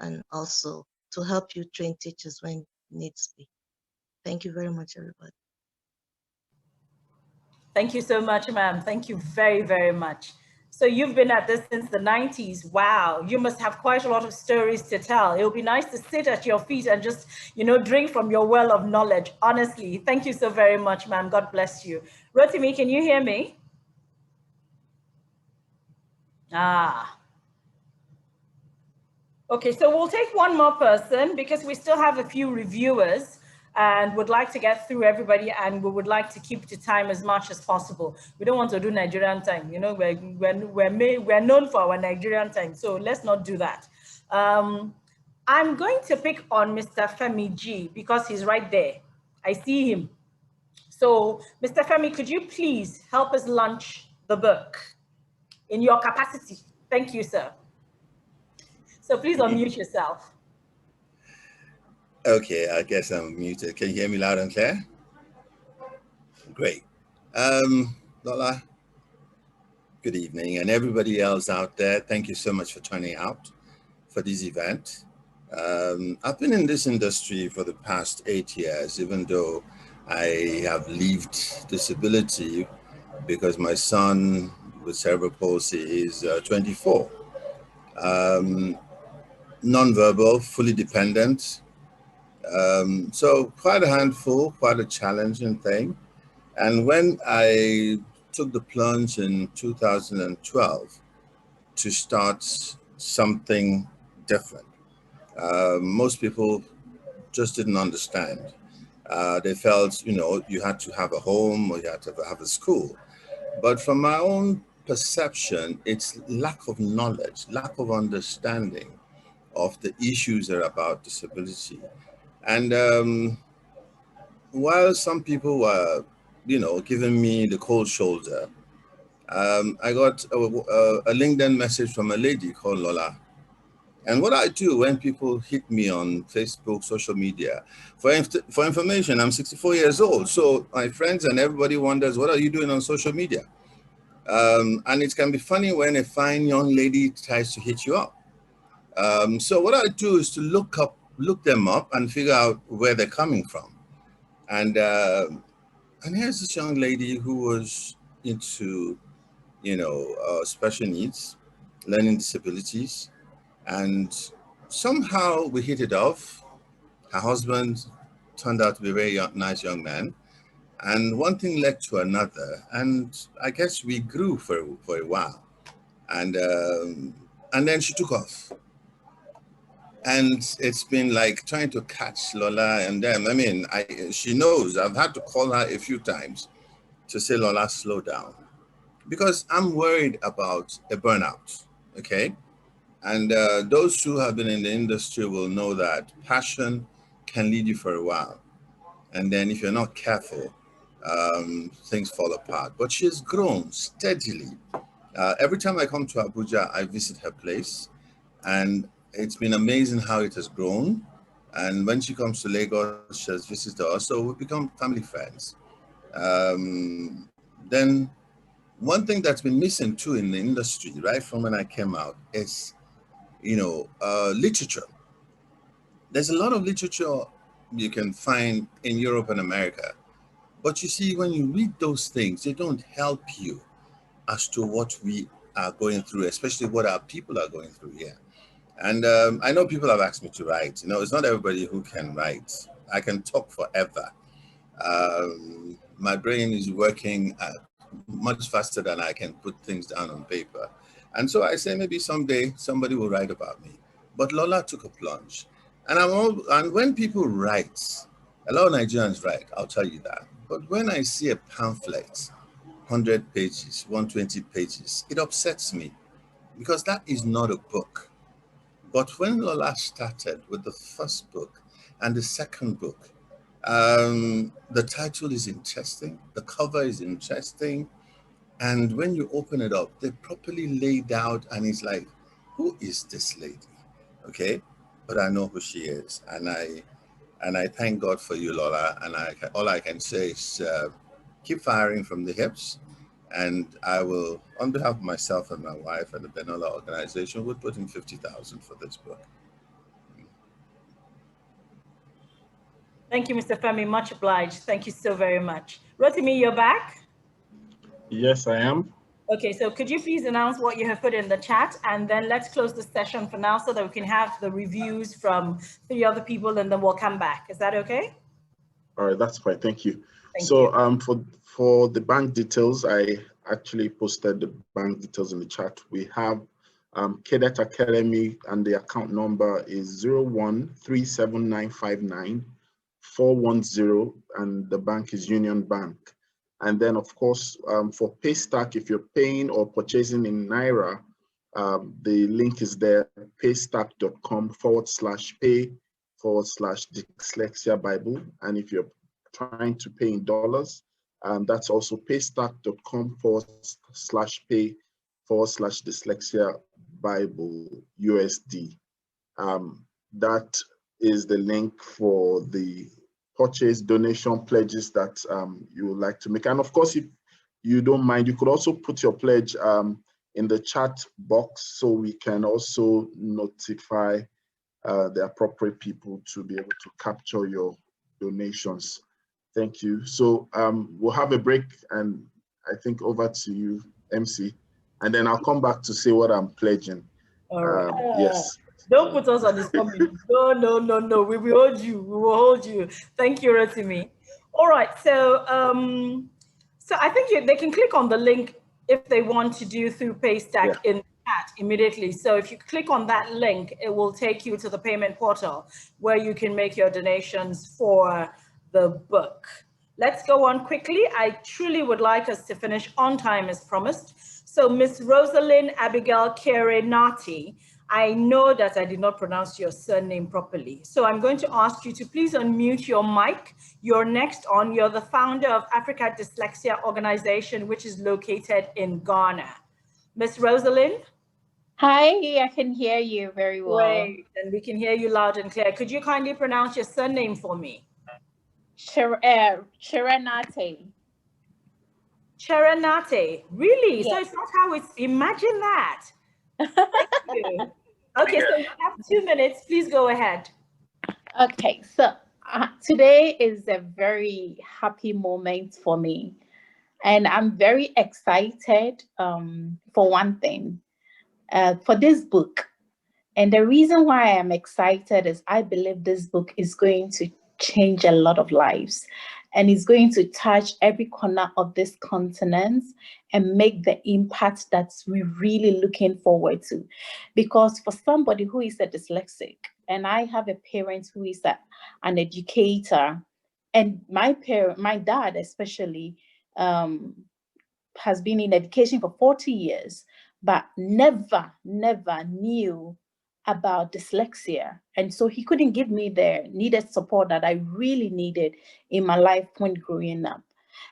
and also to help you train teachers when needs be. Thank you very much, everybody. Thank you so much, ma'am. Thank you very, very much. So you've been at this since the 90s. Wow, you must have quite a lot of stories to tell. It'll be nice to sit at your feet and just, drink from your well of knowledge. Honestly, thank you so very much, ma'am. God bless you. Rotimi, can you hear me? Okay, so we'll take one more person because we still have a few reviewers and would like to get through everybody, and we would like to keep the time as much as possible. We don't want to do Nigerian time. We're known for our Nigerian time, so let's not do that. I'm going to pick on Mr. Femi G because he's right there. I see him. So Mr. Femi, could you please help us launch the book in your capacity? Thank you, sir. So please unmute yourself. Okay, I guess I'm muted. Can you hear me loud and clear? Great. Lola, good evening. And everybody else out there, thank you so much for turning out for this event. I've been in this industry for the past 8 years, even though I have lived disability because my son with cerebral palsy is 24. nonverbal, fully dependent. So quite a handful, quite a challenging thing. And when I took the plunge in 2012 to start something different, most people just didn't understand. They felt, you know, you had to have a home or you had to have a school. But from my own perception, it's lack of knowledge, lack of understanding of the issues that are about disability. And while some people were, you know, giving me the cold shoulder, I got a LinkedIn message from a lady called Lola. And what I do when people hit me on Facebook, social media, for information, I'm 64 years old. So my friends and everybody wonders, what are you doing on social media? And it can be funny when a fine young lady tries to hit you up. So what I do is to look them up and figure out where they're coming from. And here's this young lady who was into, you know, special needs, learning disabilities, and somehow we hit it off. Her husband turned out to be a very nice young man. And one thing led to another. And I guess we grew for a while. And then she took off. And it's been like trying to catch Lola and them. I mean, she knows. I've had to call her a few times to say, Lola, slow down. Because I'm worried about a burnout, okay? And those who have been in the industry will know that passion can lead you for a while. And then if you're not careful, things fall apart. But she's grown steadily. Every time I come to Abuja, I visit her place. And it's been amazing how it has grown. And when she comes to Lagos, she has visited us. So we've become family friends. Then one thing that's been missing too in the industry, right from when I came out, is, you know, literature. There's a lot of literature you can find in Europe and America. But you see, when you read those things, they don't help you as to what we are going through, especially what our people are going through here. And I know people have asked me to write. You know, it's not everybody who can write. I can talk forever. My brain is working much faster than I can put things down on paper. And so I say maybe someday somebody will write about me. But Lola took a plunge. And when people write, a lot of Nigerians write, I'll tell you that. But when I see a pamphlet, 100 pages, 120 pages, it upsets me because that is not a book. But when Lola started with the first book and the second book, the title is interesting, the cover is interesting, and when you open it up, they're properly laid out, and it's like, who is this lady? Okay, but I know who she is, and I thank God for you, Lola. And all I can say is keep firing from the hips, and I will, on behalf of myself and my wife and the Benola organization, we'll put in 50,000 for this book. Thank you, Mr. Femi, much obliged. Thank you so very much. Rotimi, you're back? Yes, I am. Okay, so could you please announce what you have put in the chat, and then let's close the session for now so that we can have the reviews from 3 other people, and then we'll come back. Is that okay? All right, that's fine. Thank you. For the bank details, I actually posted the bank details in the chat. We have Cadet Academy, and the account number is 01379594110, and the bank is Union Bank. And then, of course, for Paystack, if you're paying or purchasing in Naira, the link is there, paystack.com/pay/Dyslexia Bible. And if you're trying to pay in dollars, that's also paystack.com/pay/Dyslexia Bible USD. That is the link for the purchase donation pledges that you would like to make. And of course, if you don't mind, you could also put your pledge in the chat box so we can also notify the appropriate people to be able to capture your donations. Thank you. So we'll have a break, and I think over to you, MC, and then I'll come back to say what I'm pledging. All right. Yes. Don't put us on this committee. No, no, no, no. We will hold you. We will hold you. Thank you, Rotimi. All right. So, so I think they can click on the link if they want to do through Paystack in the chat immediately. So if you click on that link, it will take you to the payment portal where you can make your donations for the book. Let's go on quickly. I truly would like us to finish on time as promised. So Miss Rosalind Abigail Kere Nati, I know that I did not pronounce your surname properly. So I'm going to ask you to please unmute your mic. You're next on. You're the founder of Africa Dyslexia Organization, which is located in Ghana. Miss Rosalind? Hi, I can hear you very well. Great, and we can hear you loud and clear. Could you kindly pronounce your surname for me? Chirenate. Chirenate, really? Yes. So it's not how it's, imagine that. Thank you. Okay, so you have 2 minutes. Please go ahead. Okay, so today is a very happy moment for me. And I'm very excited for one thing, for this book. And the reason why I'm excited is I believe this book is going to change a lot of lives. And it's going to touch every corner of this continent and make the impact that we're really looking forward to. Because for somebody who is a dyslexic, and I have a parent who is an educator, and my dad especially has been in education for 40 years, but never knew about dyslexia. And so he couldn't give me the needed support that I really needed in my life when growing up.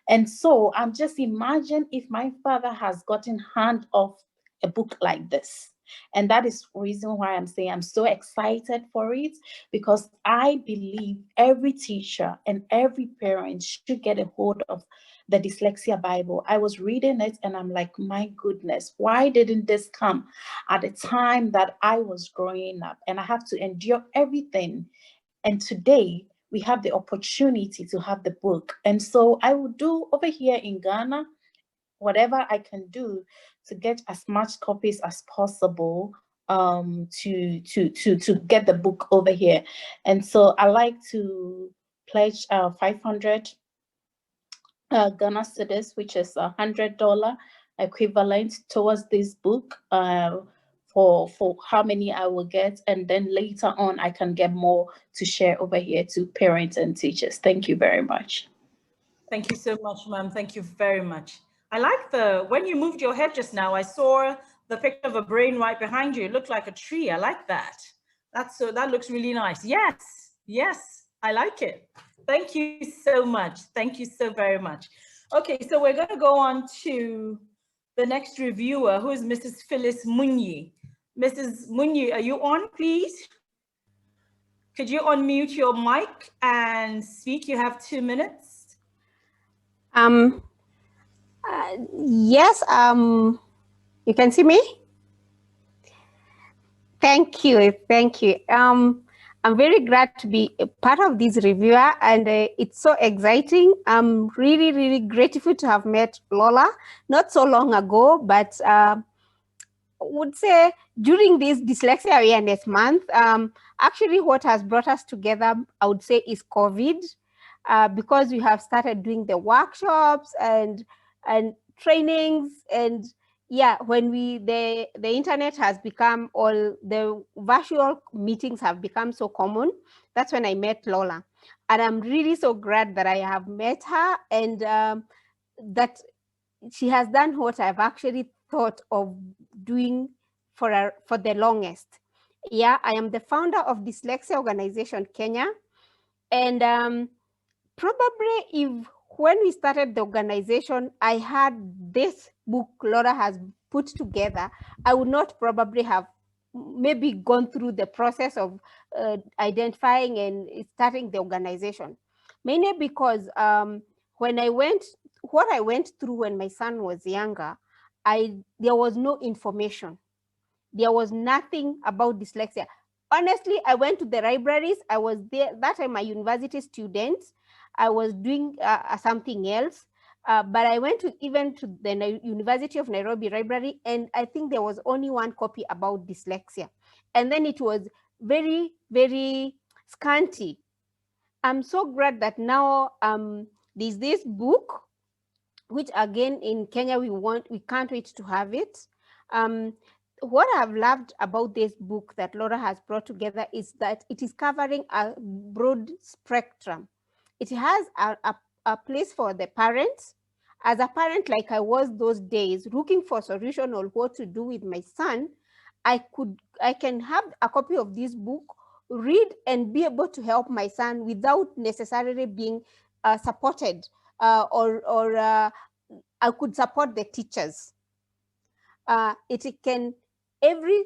And so I'm just imagine if my father has gotten hand of a book like this. And that is the reason why I'm saying I'm so excited for it, because I believe every teacher and every parent should get a hold of the Dyslexia Bible. I was reading it and I'm like, my goodness, why didn't this come at the time that I was growing up? And I have to endure everything. And today we have the opportunity to have the book. And so I will do over here in Ghana whatever I can do to get as much copies as possible to get the book over here. And so I like to pledge 500 Ghana cedis, which is $100 equivalent towards this book for how many I will get. And then later on, I can get more to share over here to parents and teachers. Thank you very much. Thank you so much, ma'am. Thank you very much. I like when you moved your head just now, I saw the picture of a brain right behind you. It looked like a tree. I like that. That looks really nice. Yes, yes, I like it. Thank you so much. Thank you so very much. Okay, so we're going to go on to the next reviewer, who is Mrs. Phyllis Munyi. Mrs. Munyi, are you on, please? Could you unmute your mic and speak? You have 2 minutes. Yes, you can see me? Thank you, thank you. I'm very glad to be a part of this reviewer, and it's so exciting. I'm really, really grateful to have met Lola not so long ago, but I would say during this Dyslexia Awareness Month, actually what has brought us together, I would say, is COVID, because we have started doing the workshops and trainings, and yeah, when the internet has become, all the virtual meetings have become so common, that's when I met Lola. And I'm really so glad that I have met her, and that she has done what I've actually thought of doing for the longest. Yeah, I am the founder of Dyslexia Organization Kenya. And probably when we started the organization, I had this book Lola has put together, I would not probably have maybe gone through the process of identifying and starting the organization. Mainly because what I went through when my son was younger, there was no information. There was nothing about dyslexia. Honestly, I went to the libraries. I was there, that time a university student. I was doing something else, but I went even to the University of Nairobi library, and I think there was only one copy about dyslexia. and then it was very, very scanty. I'm so glad that now there's this book, which again in Kenya we can't wait to have it. What I've loved about this book that Lola has brought together is that it is covering a broad spectrum. It has a place for the parents. As a parent, like I was those days, looking for a solution on what to do with my son, I can have a copy of this book, read and be able to help my son without necessarily being supported, or I could support the teachers. Every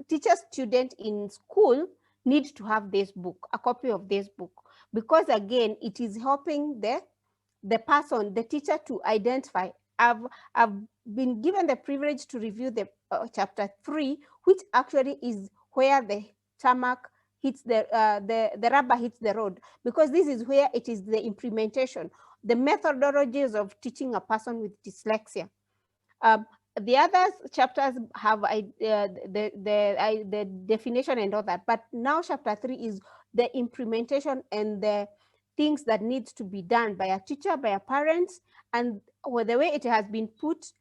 teacher student in school needs to have this book, a copy of this book, because again, it is helping the person, the teacher, to identify. I've been given the privilege to review the chapter 3, which actually is where the tarmac hits the rubber hits the road, because this is where it is the implementation, the methodologies of teaching a person with dyslexia. The other chapters have the definition and all that, but now chapter 3 is the implementation and the things that needs to be done by a teacher, by a parent, and the way it has been put,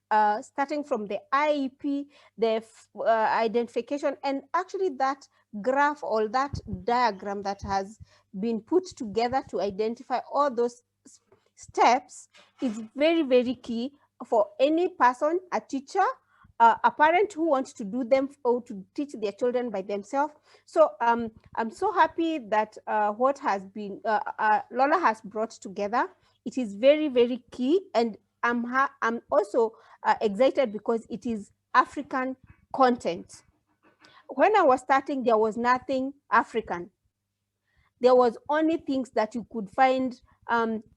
starting from the IEP, the identification, and actually that graph or that diagram that has been put together to identify all those steps is very, very key for any person, a teacher, a parent who wants to do them or to teach their children by themselves. So I'm so happy that what has been Lola has brought together. It is very, very key, and I'm also excited because it is African content. When I was starting, there was nothing African. There was only things that you could find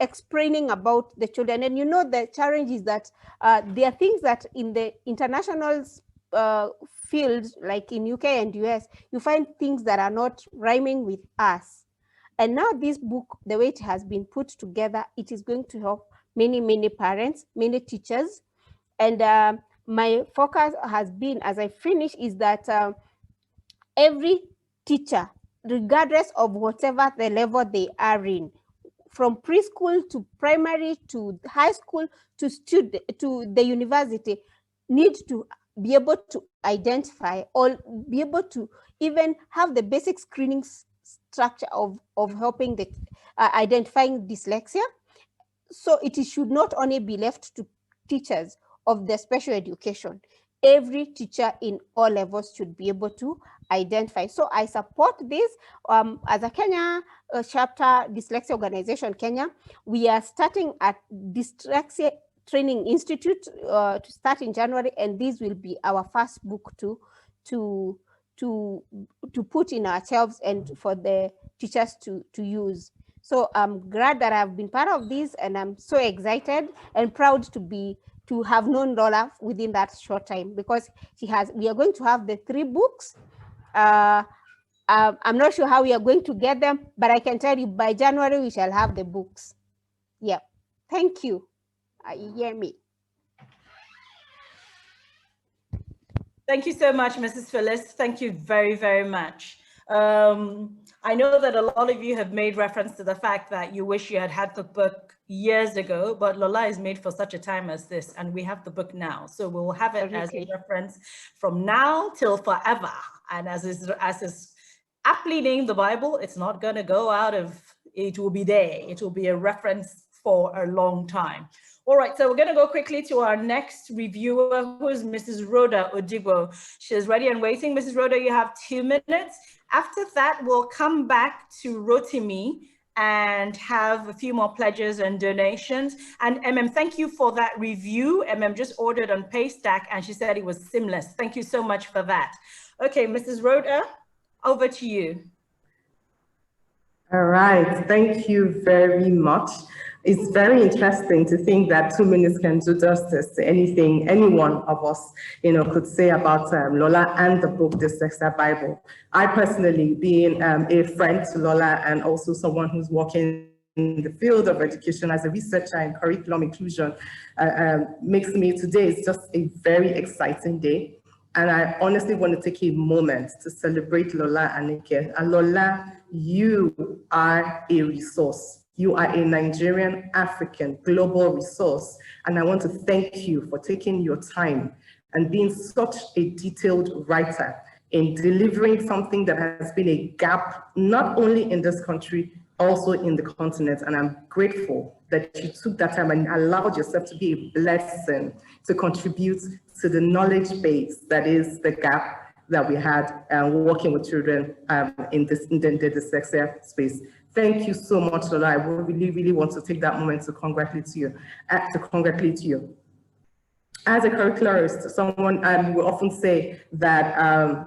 explaining about the children. And you know, the challenge is that there are things that in the international field, like in UK and US, you find things that are not rhyming with us. And now this book, the way it has been put together, it is going to help many, many parents, many teachers. And my focus has been, as I finish, is that every teacher, regardless of whatever the level they are in, from preschool to primary to high school to the university, need to be able to identify or be able to even have the basic screening structure of helping the identifying dyslexia. So it should not only be left to teachers of the special education. Every teacher in all levels should be able to identify. So I support this. As a Kenya chapter Dyslexia Organization Kenya, we are starting at Dyslexia Training Institute to start in January, and this will be our first book to put in ourselves and for the teachers to use. So I'm glad that I've been part of this, and I'm so excited and proud to have known Lola within that short time, because we are going to have the 3 books. I'm not sure how we are going to get them, but I can tell you by January we shall have the books. Yeah, thank you. You hear me? Thank you so much, Mrs. Phyllis. Thank you very, very much. I know that a lot of you have made reference to the fact that you wish you had the book years ago, but Lola is made for such a time as this, and we have the book now. So we will have it as a reference from now till forever. And as is aptly named the Bible, it's not going to go out of, it will be there. It will be a reference for a long time. All right, so we're going to go quickly to our next reviewer, who is Mrs. Rhoda Odigbo. She's ready and waiting. Mrs. Rhoda, you have 2 minutes. After that, we'll come back to Rotimi and have a few more pledges and donations. And thank you for that review. just ordered on Paystack, and she said it was seamless. Thank you so much for that. Okay, Mrs. Rhoda, over to you. All right, thank you very much. It's very interesting to think that 2 minutes can do justice to anything any one of us, could say about Lola and the book Dyslexia Bible. I personally, being a friend to Lola and also someone who's working in the field of education as a researcher in curriculum inclusion, makes me, today is just a very exciting day. And I honestly want to take a moment to celebrate Lola Aneke. And Lola, you are a resource. You are a Nigerian, African, global resource. And I want to thank you for taking your time and being such a detailed writer in delivering something that has been a gap, not only in this country, also in the continent. And I'm grateful that you took that time and allowed yourself to be a blessing to contribute to the knowledge base that is the gap that we had working with children in the dyslexia space. Thank you so much, Lola. I really, really want to take that moment to congratulate you. As a curricularist, someone will often say that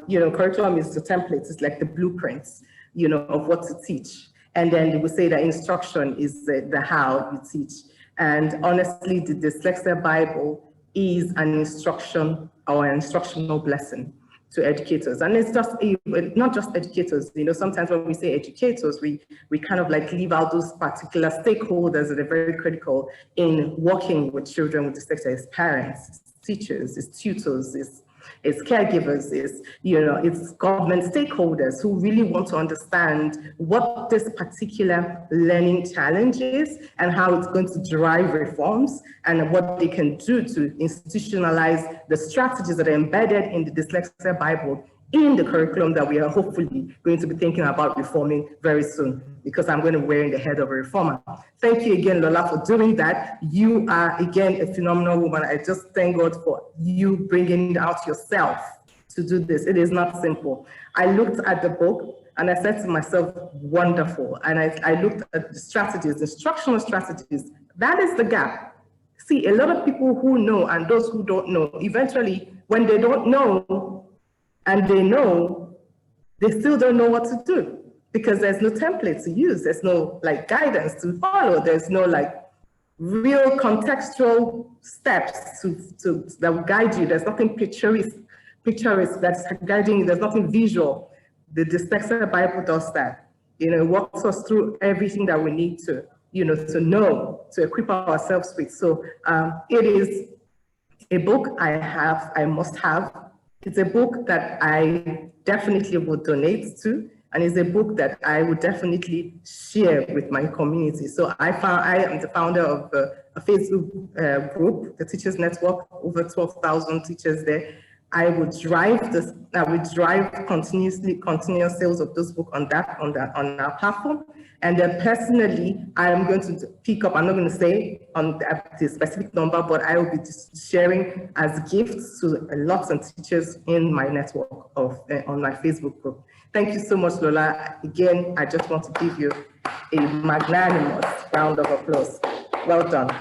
curriculum is the template, it's like the blueprints, of what to teach. And then they will say that instruction is the how you teach. And honestly, the Dyslexia Bible is an instruction or an instructional blessing to educators. And it's just not just educators, sometimes when we say educators, we kind of like leave out those particular stakeholders that are very critical in working with children with dyslexia. It's parents, it's teachers, it's tutors, it's caregivers, it's government stakeholders who really want to understand what this particular learning challenge is and how it's going to drive reforms and what they can do to institutionalize the strategies that are embedded in the Dyslexia Bible in the curriculum that we are hopefully going to be thinking about reforming very soon, because I'm going to wear in the head of a reformer. Thank you again, Lola, for doing that. You are, again, a phenomenal woman. I just thank God for you bringing out yourself to do this. It is not simple. I looked at the book and I said to myself, wonderful. And I looked at the strategies, instructional strategies. That is the gap. See, a lot of people who know and those who don't know, eventually, when they don't know, and they know, they still don't know what to do because there's no template to use. There's no guidance to follow. There's no real contextual steps that will guide you. There's nothing picturesque that's guiding you. There's nothing visual. The Dyslexia Bible does that. It walks us through everything that we need to, to know, to equip ourselves with. So it is a book I must have. It's a book that I definitely would donate to, and it's a book that I would definitely share with my community. So I am the founder of a Facebook group, the Teachers Network, over 12,000 teachers there. I would drive continuous sales of this book on our platform. And then personally, I'm going to pick up, I'm not going to say on the specific number, but I will be sharing as gifts to lots of teachers in my network on my Facebook group. Thank you so much, Lola. Again, I just want to give you a magnanimous round of applause. Well done.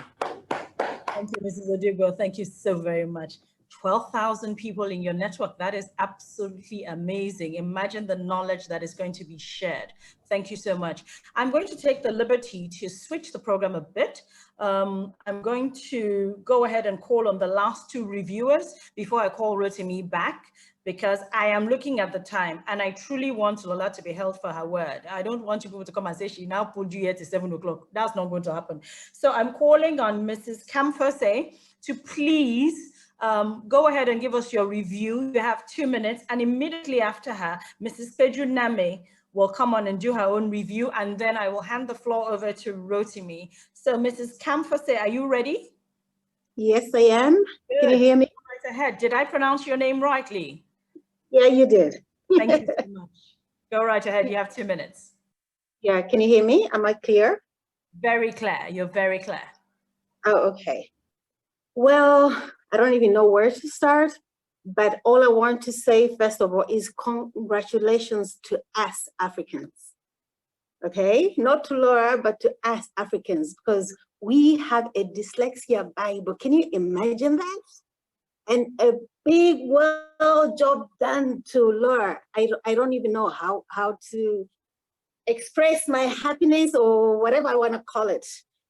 Thank you, Mrs. Odigo. Thank you so very much. 12,000 people in your network. That is absolutely amazing. Imagine the knowledge that is going to be shared. Thank you so much. I'm going to take the liberty to switch the program a bit. I'm going to go ahead and call on the last two reviewers before I call Rotimi back, because I am looking at the time and I truly want Lola to be held for her word. I don't want people to come and say she now pulled you here to 7 o'clock. That's not going to happen. So I'm calling on Mrs. Kamfose to please go ahead and give us your review. You have 2 minutes, and immediately after her, Mrs. Pedro Name will come on and do her own review, and then I will hand the floor over to Rotimi. So Mrs. Kamfose, are you ready? Yes, I am. Good. Can you hear me? Right ahead. Did I pronounce your name rightly? Yeah, you did. Thank you so much. Go right ahead. You have 2 minutes. Yeah, can you hear me? Am I clear? Very clear. You're very clear. Oh, okay. Well, I don't even know where to start, but all I want to say, first of all, is congratulations to us Africans. Okay, not to Laura, but to us Africans, because we have a dyslexia Bible. Can you imagine that? And a big, well job done to Laura. I don't even know how to express my happiness or whatever I want to call it.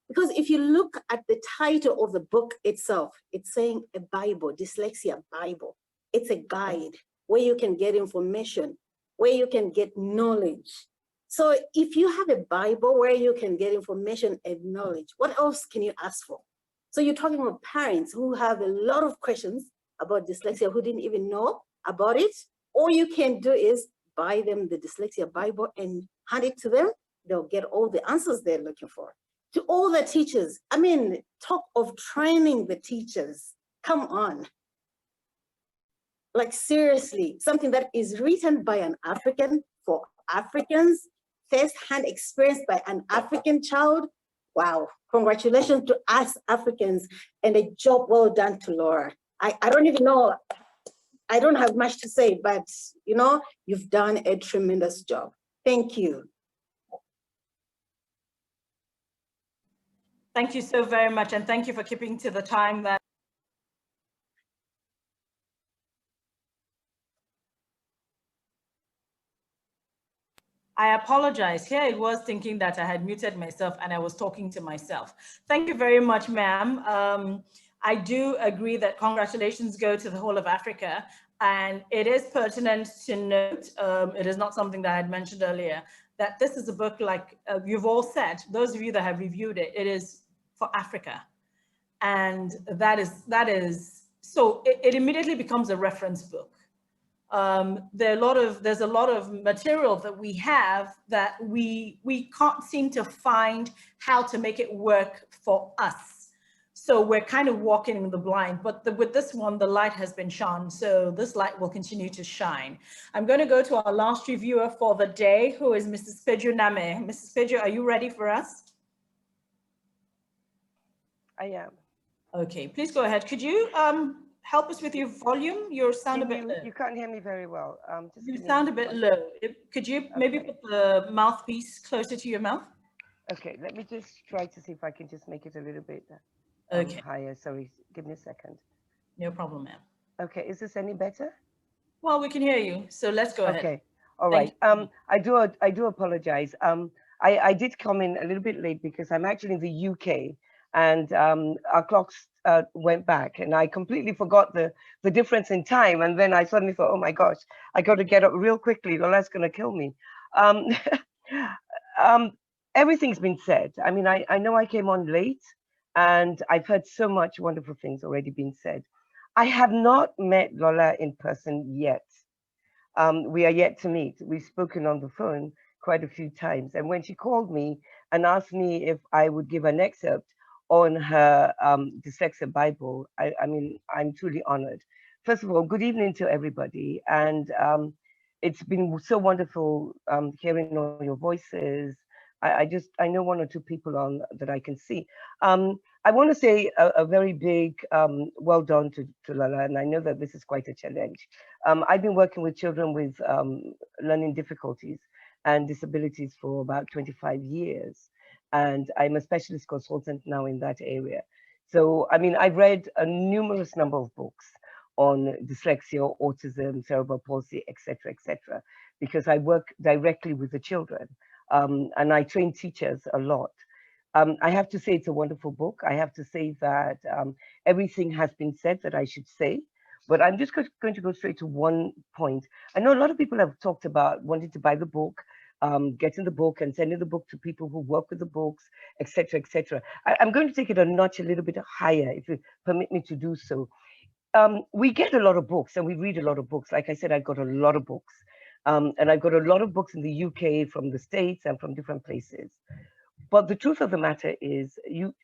Because if you look at the title of the book itself, it's saying a Bible, Dyslexia Bible. It's a guide where you can get information, where you can get knowledge. So if you have a Bible where you can get information and knowledge, what else can you ask for? So you're talking about parents who have a lot of questions about dyslexia, who didn't even know about it, all you can do is buy them the Dyslexia Bible and hand it to them. They'll get all the answers they're looking for. To all the teachers, I mean, talk of training the teachers. Come on. Like seriously, something that is written by an African for Africans, first-hand experience by an African child. Wow, congratulations to us Africans and a job well done to Laura. I don't even know, I don't have much to say, but you know, you've done a tremendous job. Thank you. Thank you so very much, and thank you for keeping to the time that I apologize. Here I was thinking that I had muted myself and I was talking to myself. Thank you very much, ma'am. I do agree that congratulations go to the whole of Africa. And it is pertinent to note, it is not something that I had mentioned earlier, that this is a book like you've all said, those of you that have reviewed it, it is for Africa. And so it immediately becomes a reference book. There's a lot of material that we have that we can't seem to find how to make it work for us. So we're kind of walking in the blind, but with this one, the light has been shone. So this light will continue to shine. I'm going to go to our last reviewer for the day, who is Mrs. Pedro Name. Mrs. Pedro, are you ready for us? I am. Okay, please go ahead. Could you help us with your volume? You sound a bit low. You can't hear me very well. You sound a bit low. Could you maybe put the mouthpiece closer to your mouth? Okay, let me just try to see if I can just make it a little bit higher. Sorry, give me a second. No problem, ma'am. Okay, is this any better? Well, we can hear you, so let's go ahead. Okay, all right. I do apologize. I did come in a little bit late because I'm actually in the UK, and our clocks went back, and I completely forgot the difference in time. And then I suddenly thought, oh my gosh, I got to get up real quickly. Lola's going to kill me. Everything's been said. I mean, I know I came on late, and I've heard so much wonderful things already being said. I have not met Lola in person yet. We are yet to meet. We've spoken on the phone quite a few times. And when she called me and asked me if I would give an excerpt on her Dyslexia Bible, I mean, I'm truly honored. First of all, good evening to everybody. And it's been so wonderful hearing all your voices. I know one or two people on that I can see. I want to say a very big well done to Lola, and I know that this is quite a challenge. I've been working with children with learning difficulties and disabilities for about 25 years, and I'm a specialist consultant now in that area. So, I mean, I've read a numerous number of books on dyslexia, autism, cerebral palsy, etc., because I work directly with the children. And I train teachers a lot. I have to say it's a wonderful book. I have to say that everything has been said that I should say, but I'm just going to go straight to one point. I know a lot of people have talked about wanting to buy the book, getting the book and sending the book to people who work with the books, etc., etc. I'm going to take it a notch a little bit higher, if you permit me to do so. We get a lot of books and we read a lot of books. Like I said, I got a lot of books. And I've got a lot of books in the UK, from the States and from different places. But the truth of the matter is,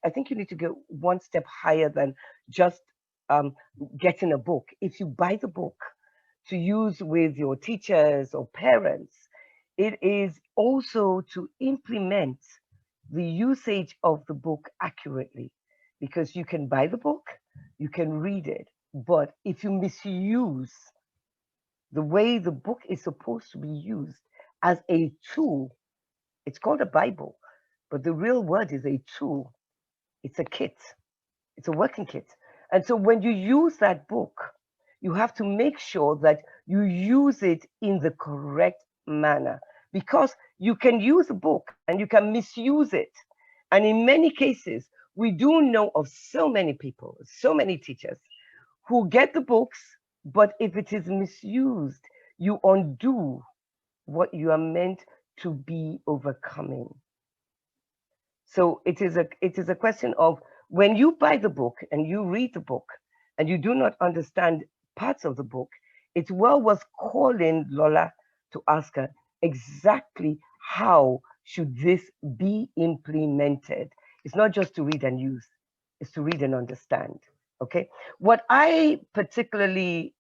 I think you need to go one step higher than just getting a book. If you buy the book to use with your teachers or parents, it is also to implement the usage of the book accurately. Because you can buy the book, you can read it, but if you misuse the way the book is supposed to be used as a tool, it's called a Bible, but the real word is a tool. It's a kit. It's a working kit. And so when you use that book, you have to make sure that you use it in the correct manner, because you can use a book and you can misuse it. And in many cases, we do know of so many people, so many teachers who get the books, but if it is misused, you undo what you are meant to be overcoming. So it is a question of, when you buy the book and you read the book and you do not understand parts of the book, it's well worth calling Lola to ask her exactly how should this be implemented. It's not just to read and use, it's to read and understand. Okay. What I particularly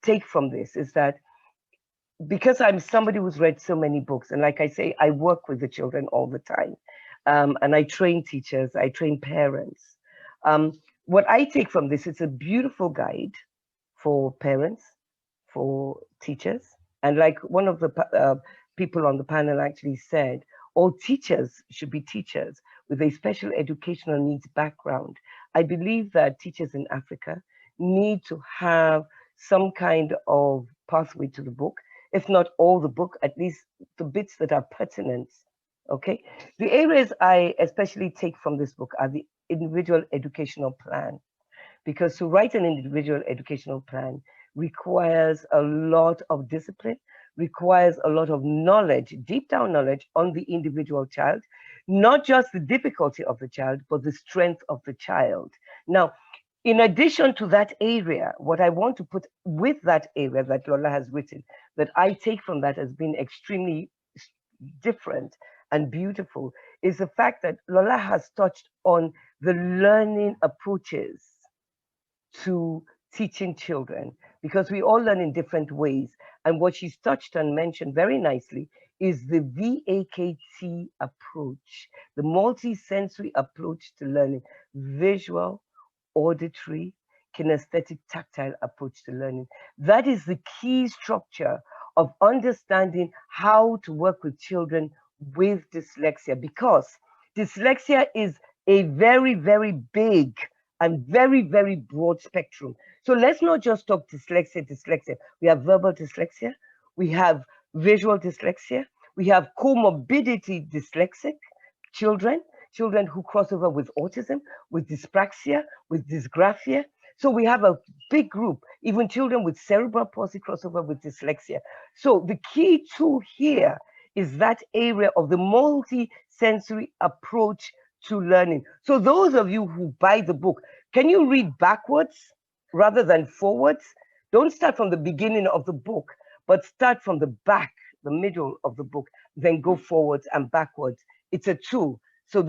take from this is that because I'm somebody who's read so many books, and like I say, I work with the children all the time, and I train teachers, I train parents. What I take from this, it's a beautiful guide for parents, for teachers, and like one of the people on the panel actually said, all teachers should be teachers with a special educational needs background. I believe that teachers in Africa need to have some kind of pathway to the book, if not all the book, at least the bits that are pertinent. Okay, the areas I especially take from this book are the individual educational plan, because to write an individual educational plan requires a lot of discipline, requires a lot of knowledge, deep down knowledge on the individual child, not just the difficulty of the child, but the strength of the child. Now, in addition to that area, what I want to put with that area that Lola has written, that I take from that as being extremely different and beautiful, is the fact that Lola has touched on the learning approaches to teaching children, because we all learn in different ways. And what she's touched and mentioned very nicely is the VAKT approach, the multi-sensory approach to learning, visual, auditory, kinesthetic, tactile approach to learning. That is the key structure of understanding how to work with children with dyslexia, because dyslexia is a very, very big and very, very broad spectrum. So let's not just talk dyslexia. We have verbal dyslexia, we have visual dyslexia, we have comorbidity dyslexic children who cross over with autism, with dyspraxia, with dysgraphia. So we have a big group, even children with cerebral palsy cross over with dyslexia. So the key tool here is that area of the multi-sensory approach to learning. So those of you who buy the book, can you read backwards rather than forwards? Don't start from the beginning of the book, but start from the back, the middle of the book, then go forwards and backwards. It's a tool. So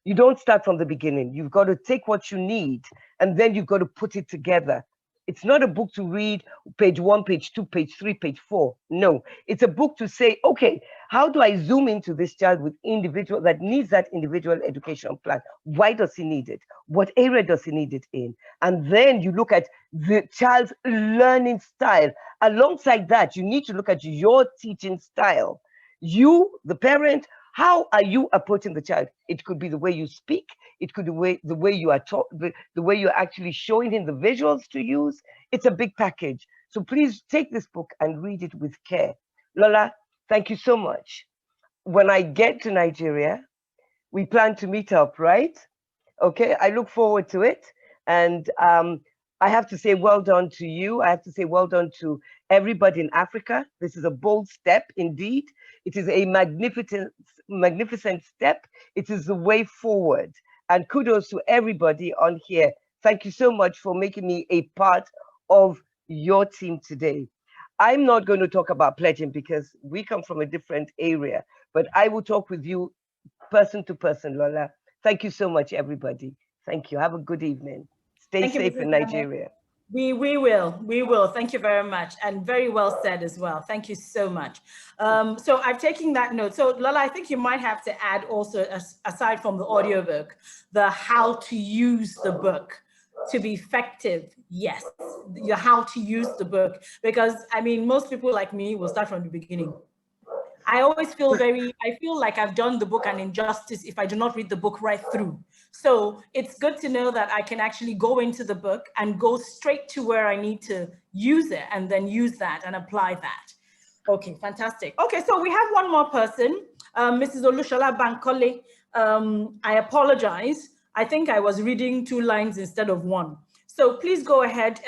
you don't start from the beginning. You've got to take what you need, and then you've got to put it together. It's not a book to read page 1, page 2, page 3, page 4. No, it's a book to say, okay, how do I zoom into this child with that needs that individual educational plan? Why does he need it? What area does he need it in? And then you look at the child's learning style. Alongside that, you need to look at your teaching style. You, the parent, how are you approaching the child? It could be the way you speak. It could be the way you are taught, the way you're actually showing him the visuals to use. It's a big package. So please take this book and read it with care. Lola, thank you so much. When I get to Nigeria, we plan to meet up, right? Okay, I look forward to it. And I have to say well done to you. I have to say well done to everybody in Africa. This is a bold step indeed. It is a magnificent step. It is the way forward. And kudos to everybody on here. Thank you so much for making me a part of your team today. I'm not going to talk about pledging because we come from a different area, but I will talk with you person to person, Lola. Thank you so much, everybody. Thank you. Have a good evening. Stay safe in Nigeria. We will. Thank you very much. And very well said as well. Thank you so much. So I've taken that note. So Lola, I think you might have to add also, aside from the audiobook, the how to use the book to be effective. Yes, the how to use the book. Because I mean, most people like me will start from the beginning. I always feel I feel like I've done the book an injustice if I do not read the book right through. So it's good to know that I can actually go into the book and go straight to where I need to use it and then use that and apply that. Okay, fantastic. Okay, so we have one more person, Mrs. Olushola Bankole. I apologize. I think I was reading 2 lines instead of 1. So please go ahead.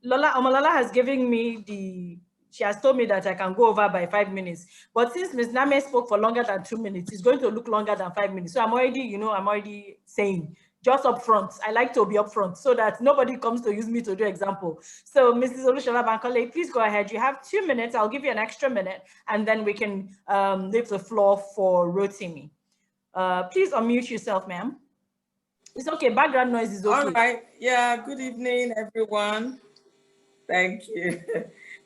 Lola has given me she has told me that I can go over by 5 minutes. But since Ms. Name spoke for longer than 2 minutes, it's going to look longer than 5 minutes. So I'm already, I'm already saying just upfront. I like to be upfront so that nobody comes to use me to do example. So Mrs. Olushola Bankole, please go ahead. You have 2 minutes. I'll give you an extra minute, and then we can leave the floor for Rotimi. Please unmute yourself, ma'am. It's okay, background noise is okay. All right, yeah, good evening, everyone. Thank you.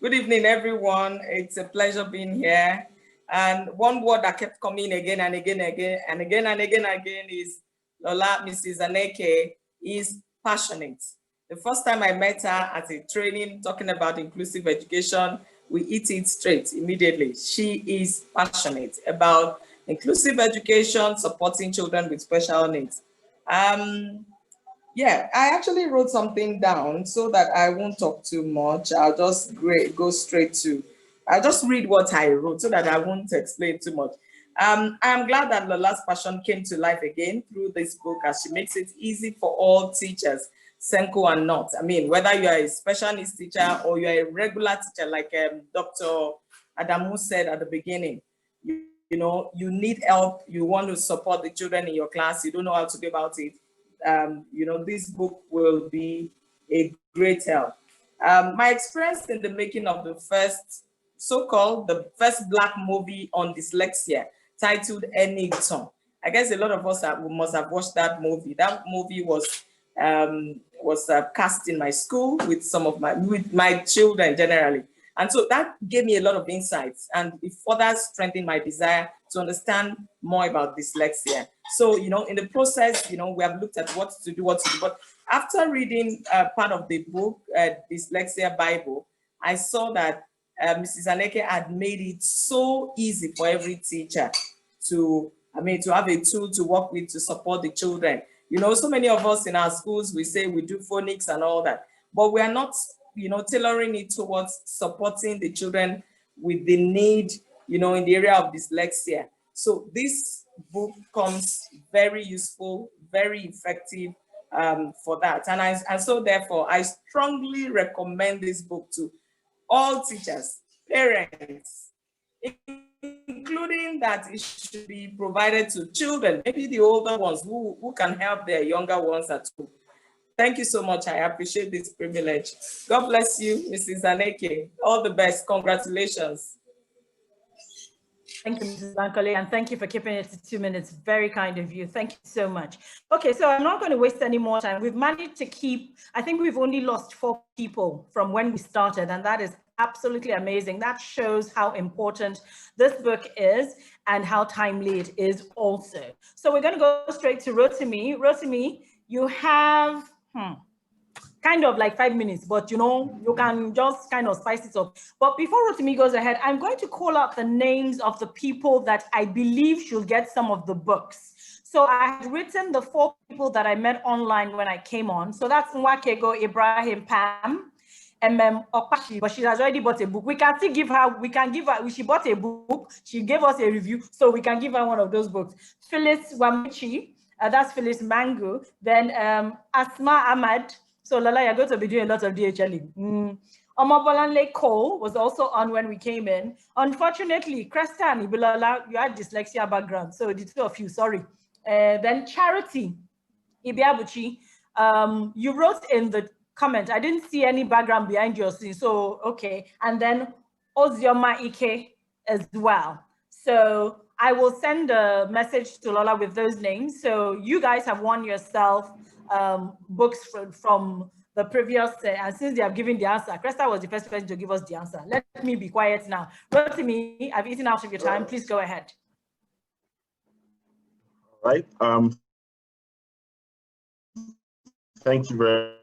Good evening, everyone. It's a pleasure being here. And one word that kept coming again and again is Lola, Mrs. Aneke, is passionate. The first time I met her at a training talking about inclusive education, we hit it straight immediately. She is passionate about inclusive education, supporting children with special needs. Yeah, I actually wrote something down so that I won't talk too much. I'll just go straight to, I'll just read what I wrote so that I won't explain too much. I'm glad that Lola's passion came to life again through this book, as she makes it easy for all teachers, Senko and not. I mean, whether you are a special needs teacher or you're a regular teacher, like Dr. Adamu said at the beginning, you know, you need help, you want to support the children in your class, you don't know how to go about it. You know, this book will be a great help. My experience in the making of the first, the first Black movie on dyslexia, titled Aneke. I guess a lot of us must have watched that movie. That movie was cast in my school with my children generally. And so that gave me a lot of insights, and it further strengthened my desire to understand more about dyslexia. So, you know, in the process, you know, we have looked at what to do. But after reading part of the book, Dyslexia Bible, I saw that Mrs. Aneke had made it so easy for every teacher to have a tool to work with to support the children. You know, so many of us in our schools, we say we do phonics and all that, but we are not, you know, tailoring it towards supporting the children with the need, you know, in the area of dyslexia. So this book comes very useful, very effective for that. And so therefore, I strongly recommend this book to all teachers, parents, including that it should be provided to children, maybe the older ones who can help their younger ones at home. Thank you so much. I appreciate this privilege. God bless you, Mrs. Aneke. All the best. Congratulations. Thank you, Mrs. Bankole, and thank you for keeping it to 2 minutes. Very kind of you. Thank you so much. Okay, so I'm not going to waste any more time. We've managed to keep, I think we've only lost 4 people from when we started, and that is absolutely amazing. That shows how important this book is and how timely it is also. So we're going to go straight to Rotimi. Rotimi, you have kind of like 5 minutes, but you know, you can just kind of spice it up. But before Rotimi goes ahead, I'm going to call out the names of the people that I believe should get some of the books. So I had written the 4 people that I met online when I came on. So that's Nwakego, Ibrahim, Pam, Okashi, but she has already bought a book. We can still give her, she bought a book, she gave us a review, so we can give her one of those books. Phyllis Wamichi, that's Phyllis Mango. Then Asma Ahmad. So Lola, you're going to be doing a lot of DHLE. Omobolanle Cole was also on when we came in. Unfortunately, Cresta and Ibilola, you had dyslexia background, so the 2 of you, sorry. Then Charity Ibiabuchi, you wrote in the comment, I didn't see any background behind your scene, so okay. And then Ozioma Ike as well. So I will send a message to Lola with those names. So you guys have won yourself books from the previous, and since they have given the answer, Cresta was the first person to give us the answer. Let me be quiet now. Rotimi, I've eaten out of your time. Please go ahead. All right. Thank you very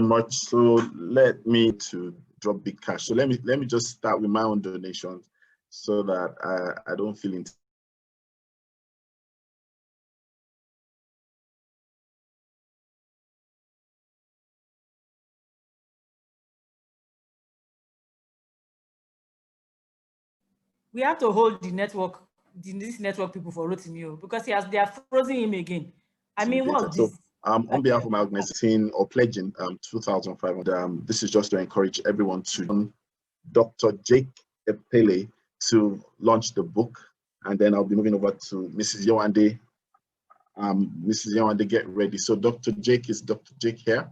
much. So let me to drop big cash. So let me just start with my own donations so that I don't feel intimidated. We have to hold the network, this network people for Rotimi, because they are frozen him again. I mean, what's this? So on behalf of my organization or pledging 2,500, this is just to encourage everyone to Dr. Jake Epele to launch the book, and then I'll be moving over to Mrs. Yewande Mrs. Yawande get ready. So Dr. Jake, is Dr. Jake here?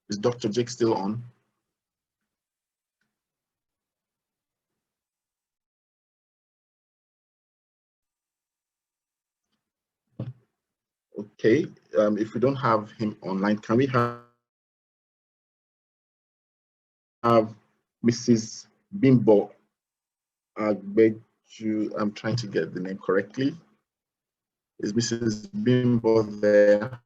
Is Dr. Jake still on? Okay, if we don't have him online, can we have Mrs. Bimbo Agbeju? I'm trying to get the name correctly. Is Mrs. Bimbo there?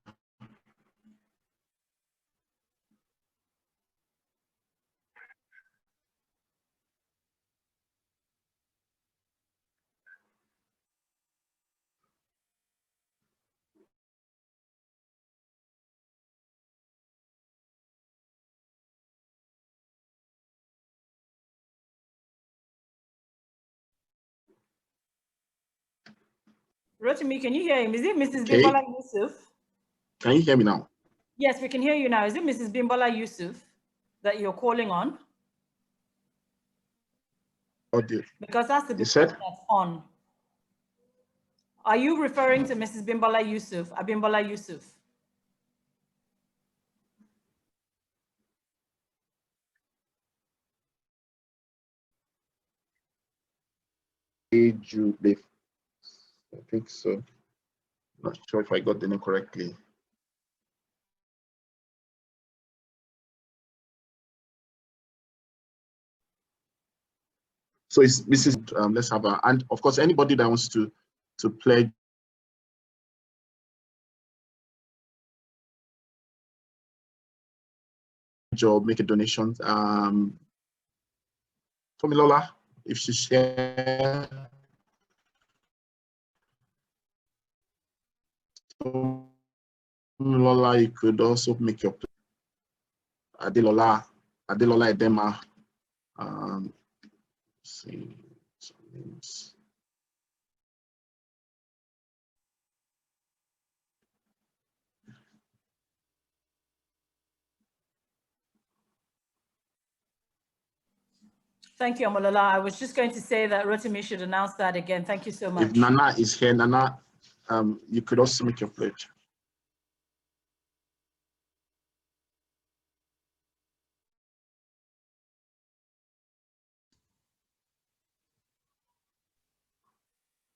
Rotimi, can you hear him? Is it Mrs. Okay. Bimbola Yusuf? Can you hear me now? Yes, we can hear you now. Is it Mrs. Bimbola Yusuf that you're calling on? Audio. Because that's the You said? that's on. Are you referring to Mrs. Bimbola Yusuf, Abimbola Yusuf? I think so. Not sure if I got the name correctly. So it's Mrs. Let's have a, and of course anybody that wants to pledge or make a donation. Lola, if she share. Lola, you could also make your Adelola Edema. See some names. Thank you, Amalola. I was just going to say that Rotimi should announce that again. Thank you so much. If Nana is here, Nana, you could also make your pledge.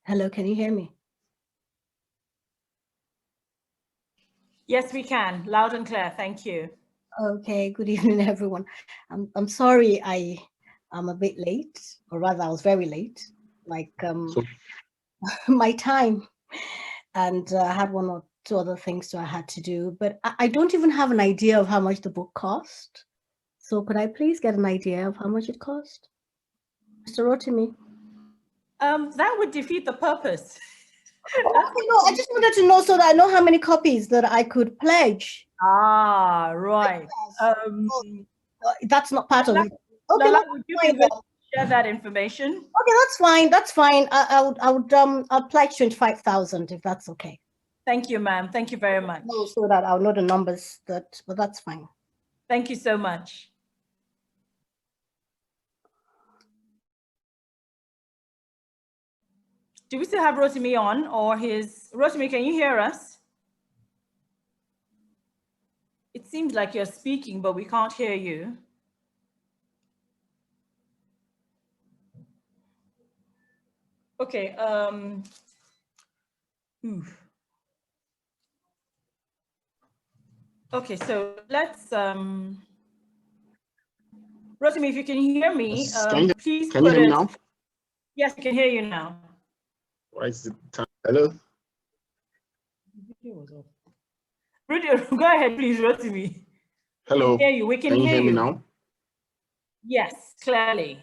Hello, can you hear me? Yes, we can. Loud and clear. Thank you. Okay, good evening, everyone. I'm sorry I'm a bit late, or rather I was very late, like my time, and I had one or two other things I had to do, but I don't even have an idea of how much the book cost. So could I please get an idea of how much it cost? Mr. Rotimi? That would defeat the purpose. Okay, no, I just wanted to know so that I know how many copies that I could pledge. Ah, right. That's not part of it. Okay, Lola, would you be willing to share that information? Okay, that's fine. That's fine. I'll pledge 25,000 if that's okay. Thank you, ma'am. Thank you very much. So that I'll know the numbers. But that's fine. Thank you so much. Do we still have Rotimi on, or Rotimi, can you hear us? It seems like you're speaking, but we can't hear you. Okay. Okay, so let's Rotimi, if you can hear me, please can you hear me now? Yes, I can hear you now. Why is it time? Hello? Go ahead, please, Rotimi. Hello. We can hear you. We can you hear hear me you now? Yes, clearly.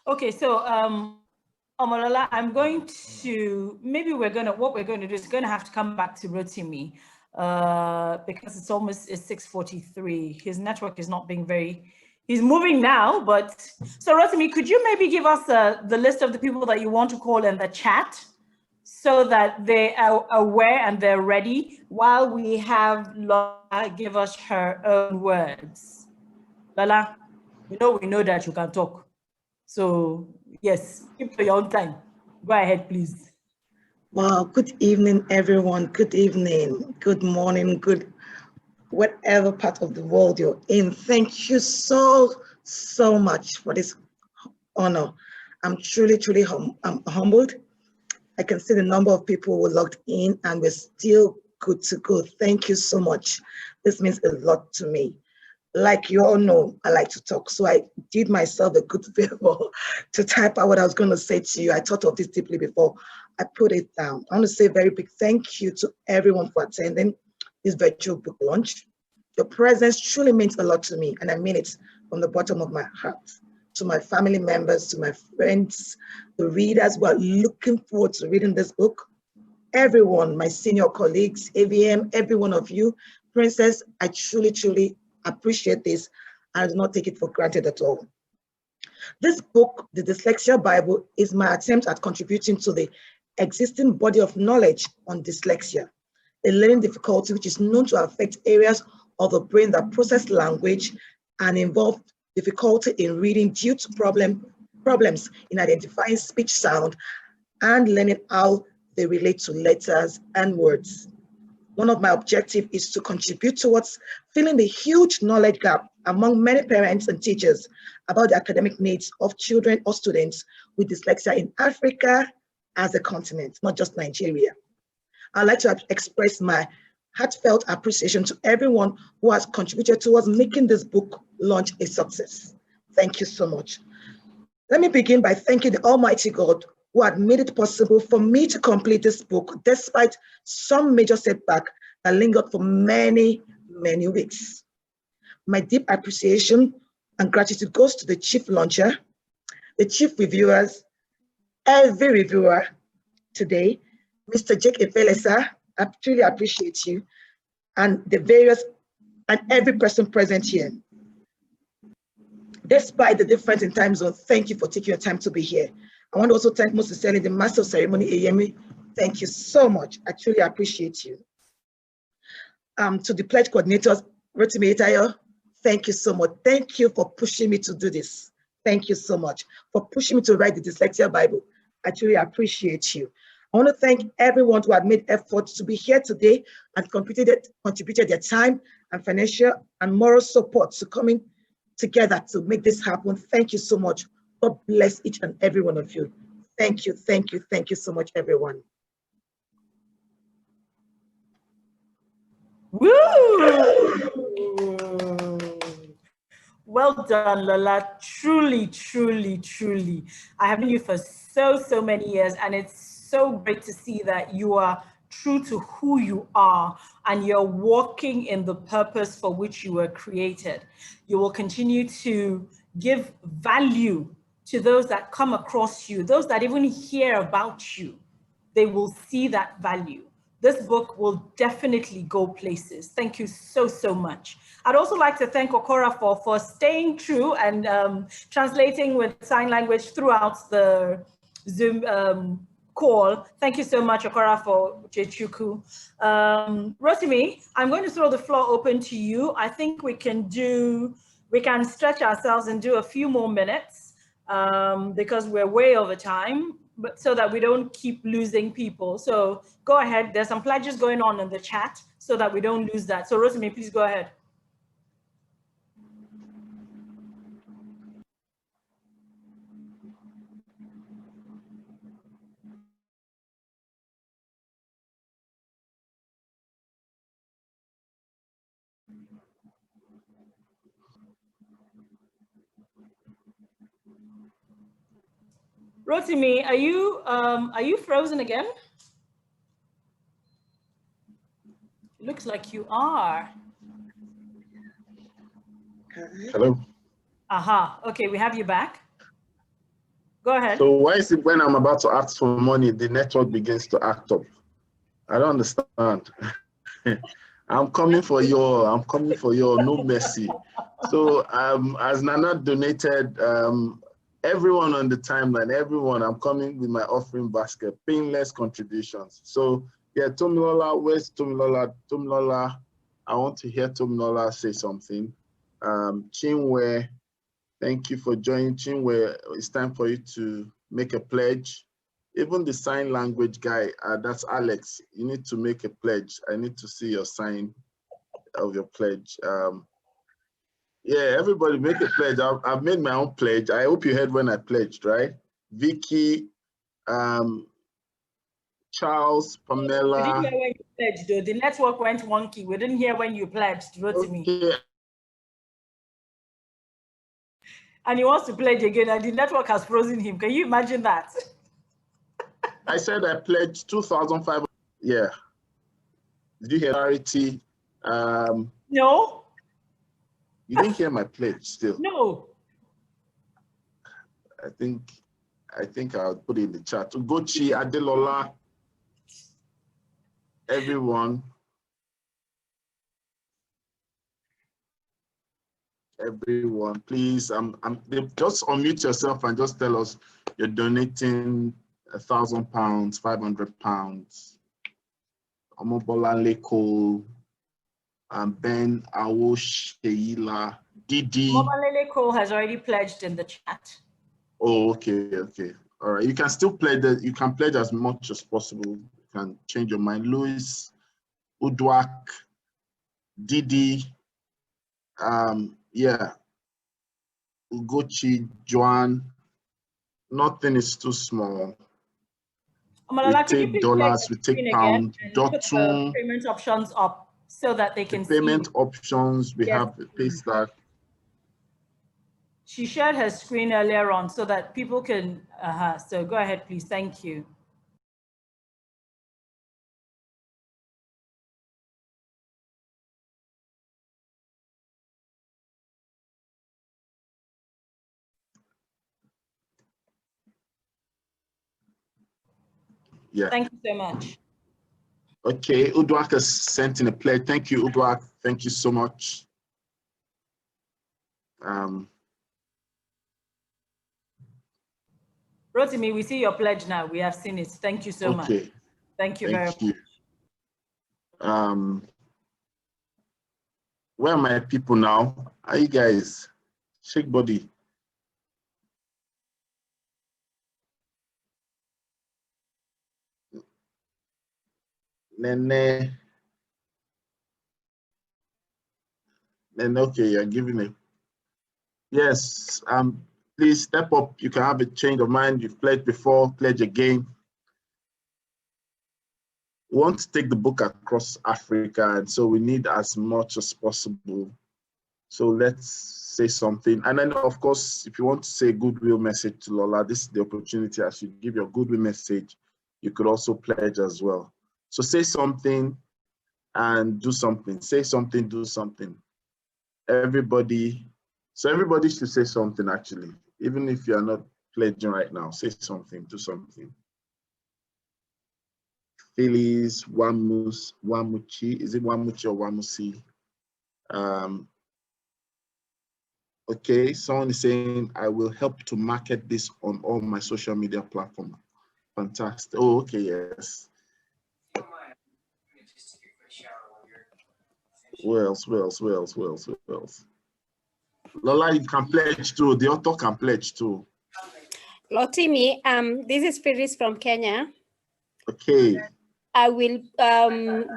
Okay, so Omolola, I'm going to, what we're going to do is going to have to come back to Rotimi because it's 6:43. His network is not being he's moving now, but, so Rotimi, could you maybe give us the list of the people that you want to call in the chat so that they are aware and they're ready while we have Lola give us her own words. Lola, we know that you can talk. So yes, keep to your own time. Go ahead, please. Wow, good evening, everyone. Good evening, good morning, good whatever part of the world you're in. Thank you so much for this honor. I'm truly I'm humbled. I can see the number of people who logged in and we're still good to go. Thank you so much. This means a lot to me. Like you all know, I like to talk. So I did myself a good favor to type out what I was going to say to you. I thought of this deeply before I put it down. I want to say a very big thank you to everyone for attending this virtual book launch. Your presence truly means a lot to me, and I mean it from the bottom of my heart. To my family members, to my friends, the readers who are looking forward to reading this book, everyone, my senior colleagues, AVM, every one of you, Princess, I truly appreciate this. I do not take it for granted at all. This book, the Dyslexia Bible, is my attempt at contributing to the existing body of knowledge on dyslexia, a learning difficulty which is known to affect areas of the brain that process language and involve difficulty in reading due to problems in identifying speech sound and learning how they relate to letters and words. One of my objectives is to contribute towards filling the huge knowledge gap among many parents and teachers about the academic needs of children or students with dyslexia in Africa as a continent, not just Nigeria. I'd like to express my heartfelt appreciation to everyone who has contributed towards making this book launch a success. Thank you so much. Let me begin by thanking the Almighty God who had made it possible for me to complete this book despite some major setback that lingered for many weeks. My deep appreciation and gratitude goes to the chief launcher, the chief reviewers, every reviewer today, Mr. Jake Efelesa, I truly appreciate you, and every person present here. Despite the difference in time zone, thank you for taking your time to be here. I want to also thank most sincerely the Master of Ceremony, Eyemi. Thank you so much. I truly appreciate you. To the pledge coordinators, Rotimi Itayo, thank you so much. Thank you for pushing me to do this. Thank you so much for pushing me to write the Dyslexia Bible. I truly appreciate you. I want to thank everyone who had made efforts to be here today and contributed their time and financial and moral support to coming together to make this happen. Thank you so much. God bless each and every one of you. Thank you so much, everyone. Woo! Well done, Lola. Truly. I have known you for so many years, and it's so great to see that you are true to who you are and you're walking in the purpose for which you were created. You will continue to give value to those that come across you, those that even hear about you. They will see that value. This book will definitely go places. Thank you so much. I'd also like to thank Okora for staying true and translating with sign language throughout the Zoom call. Thank you so much, Okora, for Chechuku. Rotimi, I'm going to throw the floor open to you. I think we can stretch ourselves and do a few more minutes because we're way over time, but so that we don't keep losing people. So go ahead. There's some pledges going on in the chat so that we don't lose that. So Rotimi, please go ahead. Rotimi, are you frozen again? Looks like you are. Hello. Aha, okay, we have you back. Go ahead. So why is it when I'm about to ask for money, the network begins to act up? I don't understand. I'm coming for your no mercy. So as Nana donated everyone on the timeline, everyone, I'm coming with my offering basket, painless contributions. So yeah, Tomilola, where's Tomilola? Tomilola, I want to hear Tomilola say something. Chinwe, thank you for joining. Chinwe, it's time for you to make a pledge. Even the sign language guy, that's Alex, you need to make a pledge. I need to see your sign of your pledge. Yeah, everybody make a pledge. I've made my own pledge. I hope you heard when I pledged, right? Vicky, Charles, Pamela. We didn't hear when you pledged, though. The network went wonky. We didn't hear when you pledged, Rotimi. Okay. And he wants to pledge again, and the network has frozen him. Can you imagine that? I said I pledged 2,500. Yeah. Did you hear clarity? No. You didn't hear my pledge still. No. I think I'll put it in the chat. Ugochi, Adelola, everyone. Everyone, please, just unmute yourself and just tell us you're donating £1,000, £500. Omobola Leko, Ben Awosh, Sheila, Didi. Mobalele Cole has already pledged in the chat. Oh, okay. All right. You can still pledge that. You can pledge as much as possible. You can change your mind. Louis, Udwak, Didi, yeah. Ugochi, Joan. Nothing is too small. Malala, we take dollars, we take pounds. Put the payment options up so that they can see. Payment options, we have the pay stack. She shared her screen earlier on so that people can, so go ahead, please. Thank you. Yeah. Thank you so much. Okay, Udwak has sent in a pledge. Thank you, Udwak. Thank you so much. Rotimi, we see your pledge now. We have seen it. Thank you so much. Thank you very much. Where are my people now? Are you guys? Shake body. Nene, okay, you're giving it. Yes, please step up. You can have a change of mind. You've pledged before, pledge again. We want to take the book across Africa, and so we need as much as possible. So let's say something. And then, of course, if you want to say a goodwill message to Lola, this is the opportunity. As you give your goodwill message, you could also pledge as well. So say something and do something. Say something, do something. Everybody should say something, actually. Even if you are not pledging right now, say something, do something. Phyllis, Wamuchi, is it Wamuchi or Wamusi? Okay, someone is saying, I will help to market this on all my social media platforms. Fantastic. Oh, okay, yes. Who else? Lola, you can pledge too. The author can pledge too. Lotimi, this is Phyllis from Kenya. Okay. I will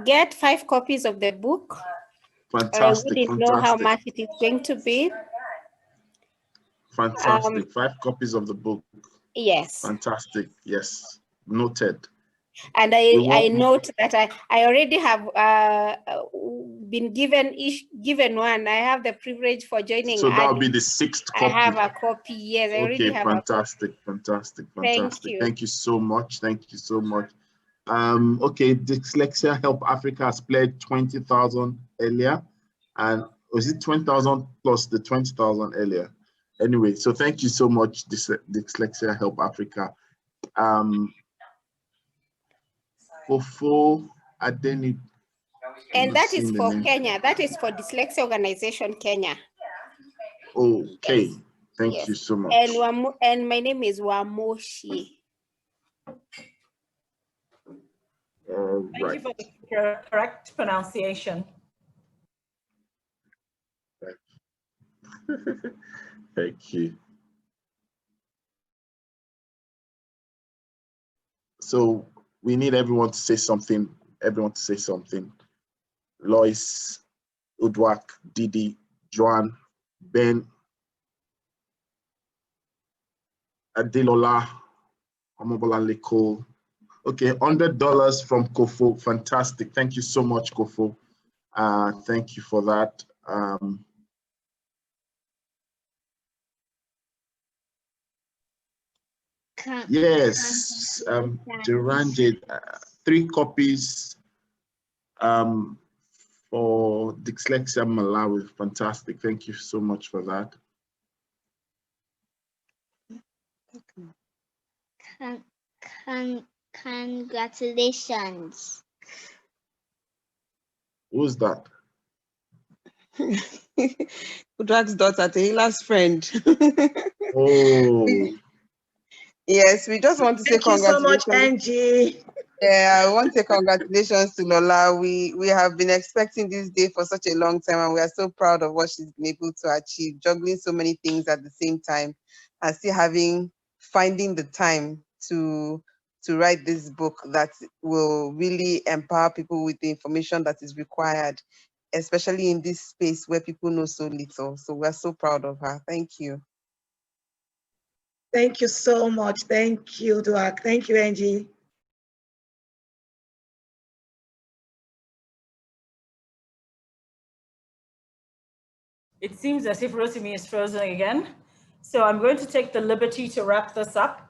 get 5 copies of the book. Fantastic. I wouldn't know how much it is going to be. Fantastic. 5 copies of the book. Yes. Fantastic. Yes. Noted. And I note that I already have been given one. I have the privilege for joining. So that will be the 6th copy. I have a copy. Yes, I already have fantastic, a copy. Fantastic. Thank you. Thank you so much. Thank you so much. Okay, Dyslexia Help Africa has pledged 20,000 earlier, and was it 20,000 plus the 20,000 earlier? Anyway, so thank you so much, Dyslexia Help Africa. Fofo Adeni. And that is for Kenya. That is for Dyslexia Organization Kenya. Okay. Thank you so much. And my name is Wamoshi. Thank you for the correct pronunciation. Thank you. So we need everyone to say something. Lois, Udwak, Didi, Joan, Ben, Adelola, Omobola Leko. Okay, $100 from Kofo. Fantastic. Thank you so much, Kofo. Thank you for that. Yes, Duranje, 3 copies for Dyslexia Malawi. Fantastic. Thank you so much for that. Congratulations. Who's that? Udrak's daughter, Tehilah's friend. Oh. Yes, we just want to say congratulations. Thank you so much, Angie. Yeah, I want to say congratulations to Lola. We have been expecting this day for such a long time, and we are so proud of what she's been able to achieve, juggling so many things at the same time, and still finding the time to write this book that will really empower people with the information that is required, especially in this space where people know so little. So we're so proud of her. Thank you. Thank you so much. Thank you, Duak. Thank you, Angie. It seems as if Rotimi is frozen again. So I'm going to take the liberty to wrap this up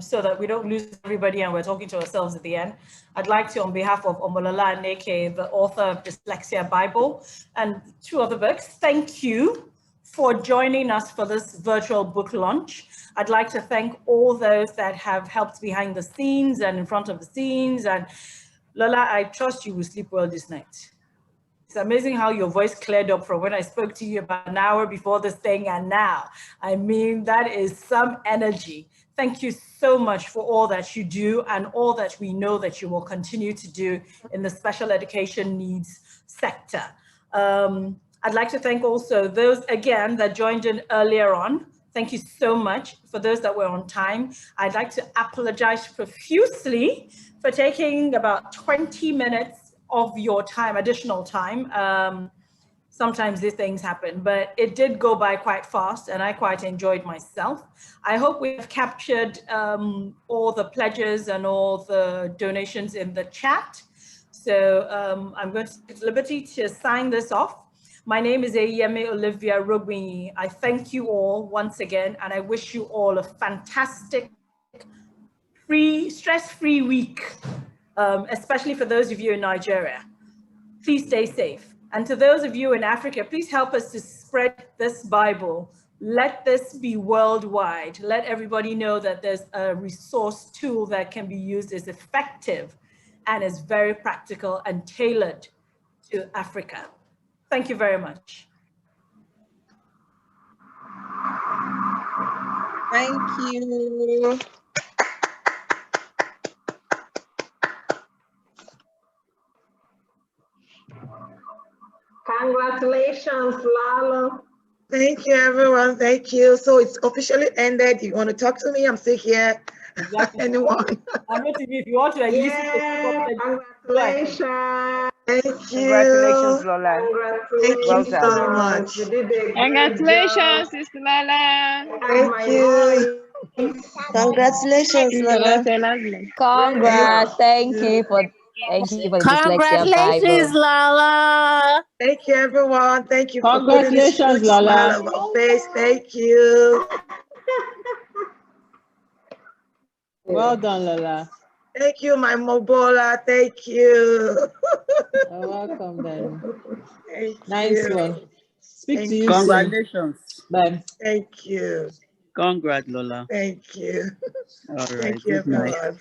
so that we don't lose everybody and we're talking to ourselves at the end. I'd like to, on behalf of Lola Aneke, the author of Dyslexia Bible and 2 other books, thank you for joining us for this virtual book launch. I'd like to thank all those that have helped behind the scenes and in front of the scenes. And Lola, I trust you will sleep well this night. It's amazing how your voice cleared up from when I spoke to you about an hour before this thing and now. I mean, that is some energy. Thank you so much for all that you do and all that we know that you will continue to do in the special education needs sector. I'd like to thank also those, again, that joined in earlier on. Thank you so much for those that were on time. I'd like to apologize profusely for taking about 20 minutes of your time, additional time. Sometimes these things happen, but it did go by quite fast and I quite enjoyed myself. I hope we've captured all the pledges and all the donations in the chat. So I'm going to take the liberty to sign this off. My name is Eyemi Olivia Rogwini. I thank you all once again, and I wish you all a fantastic, stress-free week, especially for those of you in Nigeria. Please stay safe. And to those of you in Africa, please help us to spread this Bible. Let this be worldwide. Let everybody know that there's a resource tool that can be used, is effective, and is very practical and tailored to Africa. Thank you very much. Thank you. Congratulations, Lola. Thank you, everyone. Thank you. So it's officially ended. You want to talk to me? I'm still here. Exactly. Anyone? I'm not TV. If you want to listen to congratulations. Thank you. Congratulations, Lola. Thank Well you done. so much. You did a Congratulations, Sister Lola. Thank you. Congratulations, Lola. Congrats. Thank you for the Dyslexia Congratulations, Bible. Lola. Thank you, everyone. Thank you for putting this Congratulations, huge smile Lola. on my face. Thank you. Well done, Lola. Thank you, my Mobola. Thank you. You're welcome, then. Thank Nice you. one. Speak Thank to you you. soon. Congratulations. Bye. Thank you. Congrats, Lola. Thank you. All right. Thank you, Good night. everyone.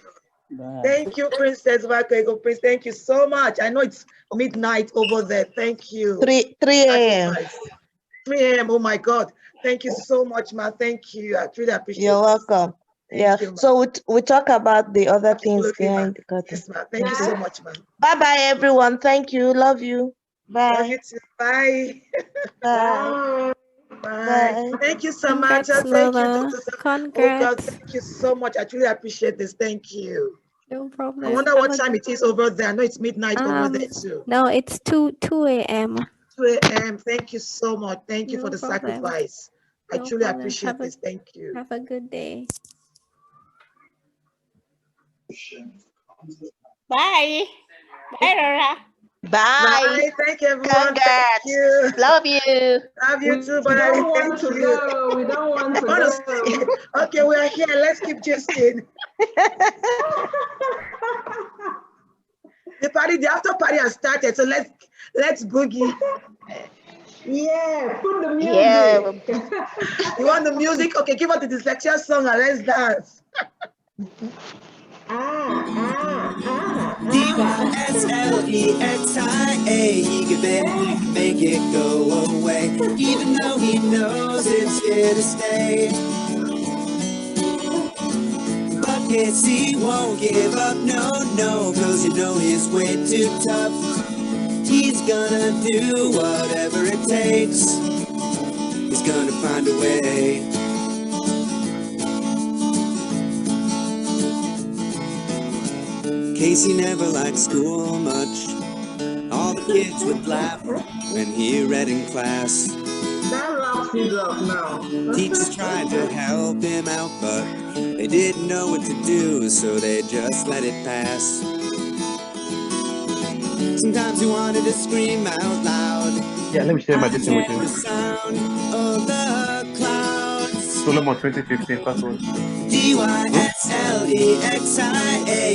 Bye. Thank you, Princess Wakego. Prince, thank you so much. I know it's midnight over there. Thank you. 3 a.m. 3 a.m. Oh my God. Thank you so much, ma. Thank you. I truly appreciate it. You're welcome. Thank you, ma. So we talk about the other things Absolutely, ma. behind the curtain. Yes, ma. Thank you so much, ma. Bye-bye, everyone. Thank you. Love you. Bye. Love you too. Bye. Bye. Bye. Thank you, Congrats, Samantha. Thank you, Lola. Dr. Oh God, Congrats. thank you so much. I truly appreciate this. Thank you. No problem. I wonder what time it is over there. I know it's midnight over there too. No, it's 2 a.m. 2 a.m. Thank you so much. Thank you for the problem. sacrifice. I No truly problem. appreciate this. Thank you. Have a good day. Bye. Bye, Laura. Bye. Bye. Thank you, everyone. Congrats. Thank you. Love you. Love you too, We bye. don't want Thank to you. go. We don't want to go. Okay, we are here. Let's keep gisting. The after party has started, so let's boogie. Yeah, put the music. Yeah. You want the music? Okay, give us the Dyslexia song and let's dance. Dyslexia, he can make it go away, even though he knows it's here to stay. But guess he won't give up, no, cause you know he's way too tough. He's gonna do whatever it takes. He's gonna find a way. Casey never liked school much. All the kids would laugh when he read in class. That wraps it up now. Teachers tried to help him out, but they didn't know what to do, so they just let it pass. Sometimes he wanted to scream out loud. Yeah, let me share my distance with The you. sound of the clouds. Solomon 2015 password. Dyslexia,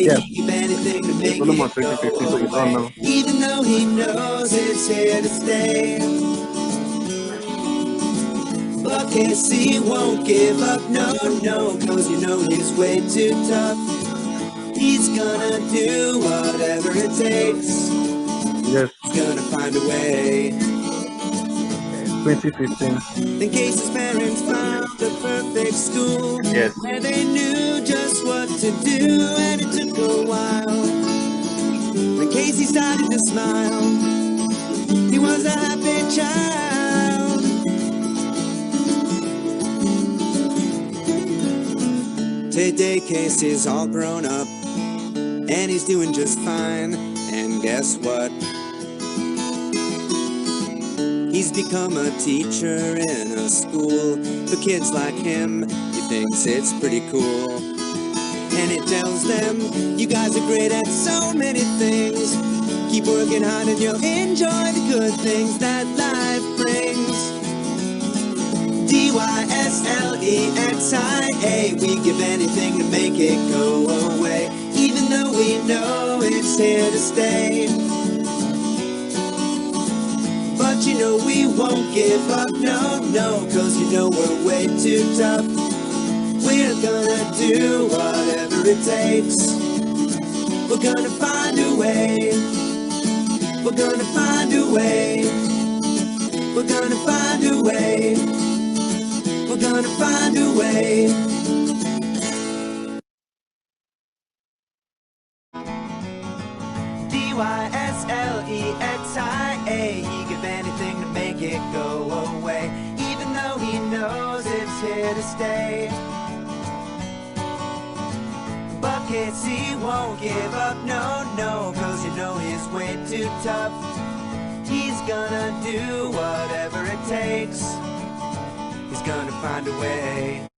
Yeah. keep anything to make Solomon it go 2015, so it's on now. even though he knows it's here to stay. But Casey won't give up, no, cause you know he's way too tough. He's gonna do whatever it takes. Yes. He's gonna find a way. 2015. In case his parents found the perfect school, Yes. where they knew just what to do, and it took a while. When Casey started to smile, he was a happy child. Today Casey's all grown up, and he's doing just fine. And guess what? He's become a teacher in a school for kids like him. He thinks it's pretty cool. And it tells them, you guys are great at so many things. Keep working hard and you'll enjoy the good things that life brings. Dyslexia, we give anything to make it go away, even though we know it's here to stay. But you know we won't give up, no, cause you know we're way too tough. We're gonna do whatever it takes. We're gonna find a way. We're gonna find a way. We're gonna find a way. We're gonna find a way. Dyslexia, he give anything to make it go away, even though he knows it's here to stay. But Casey won't give up, no, cause you know he's way too tough. He's gonna do whatever it takes. He's gonna find a way.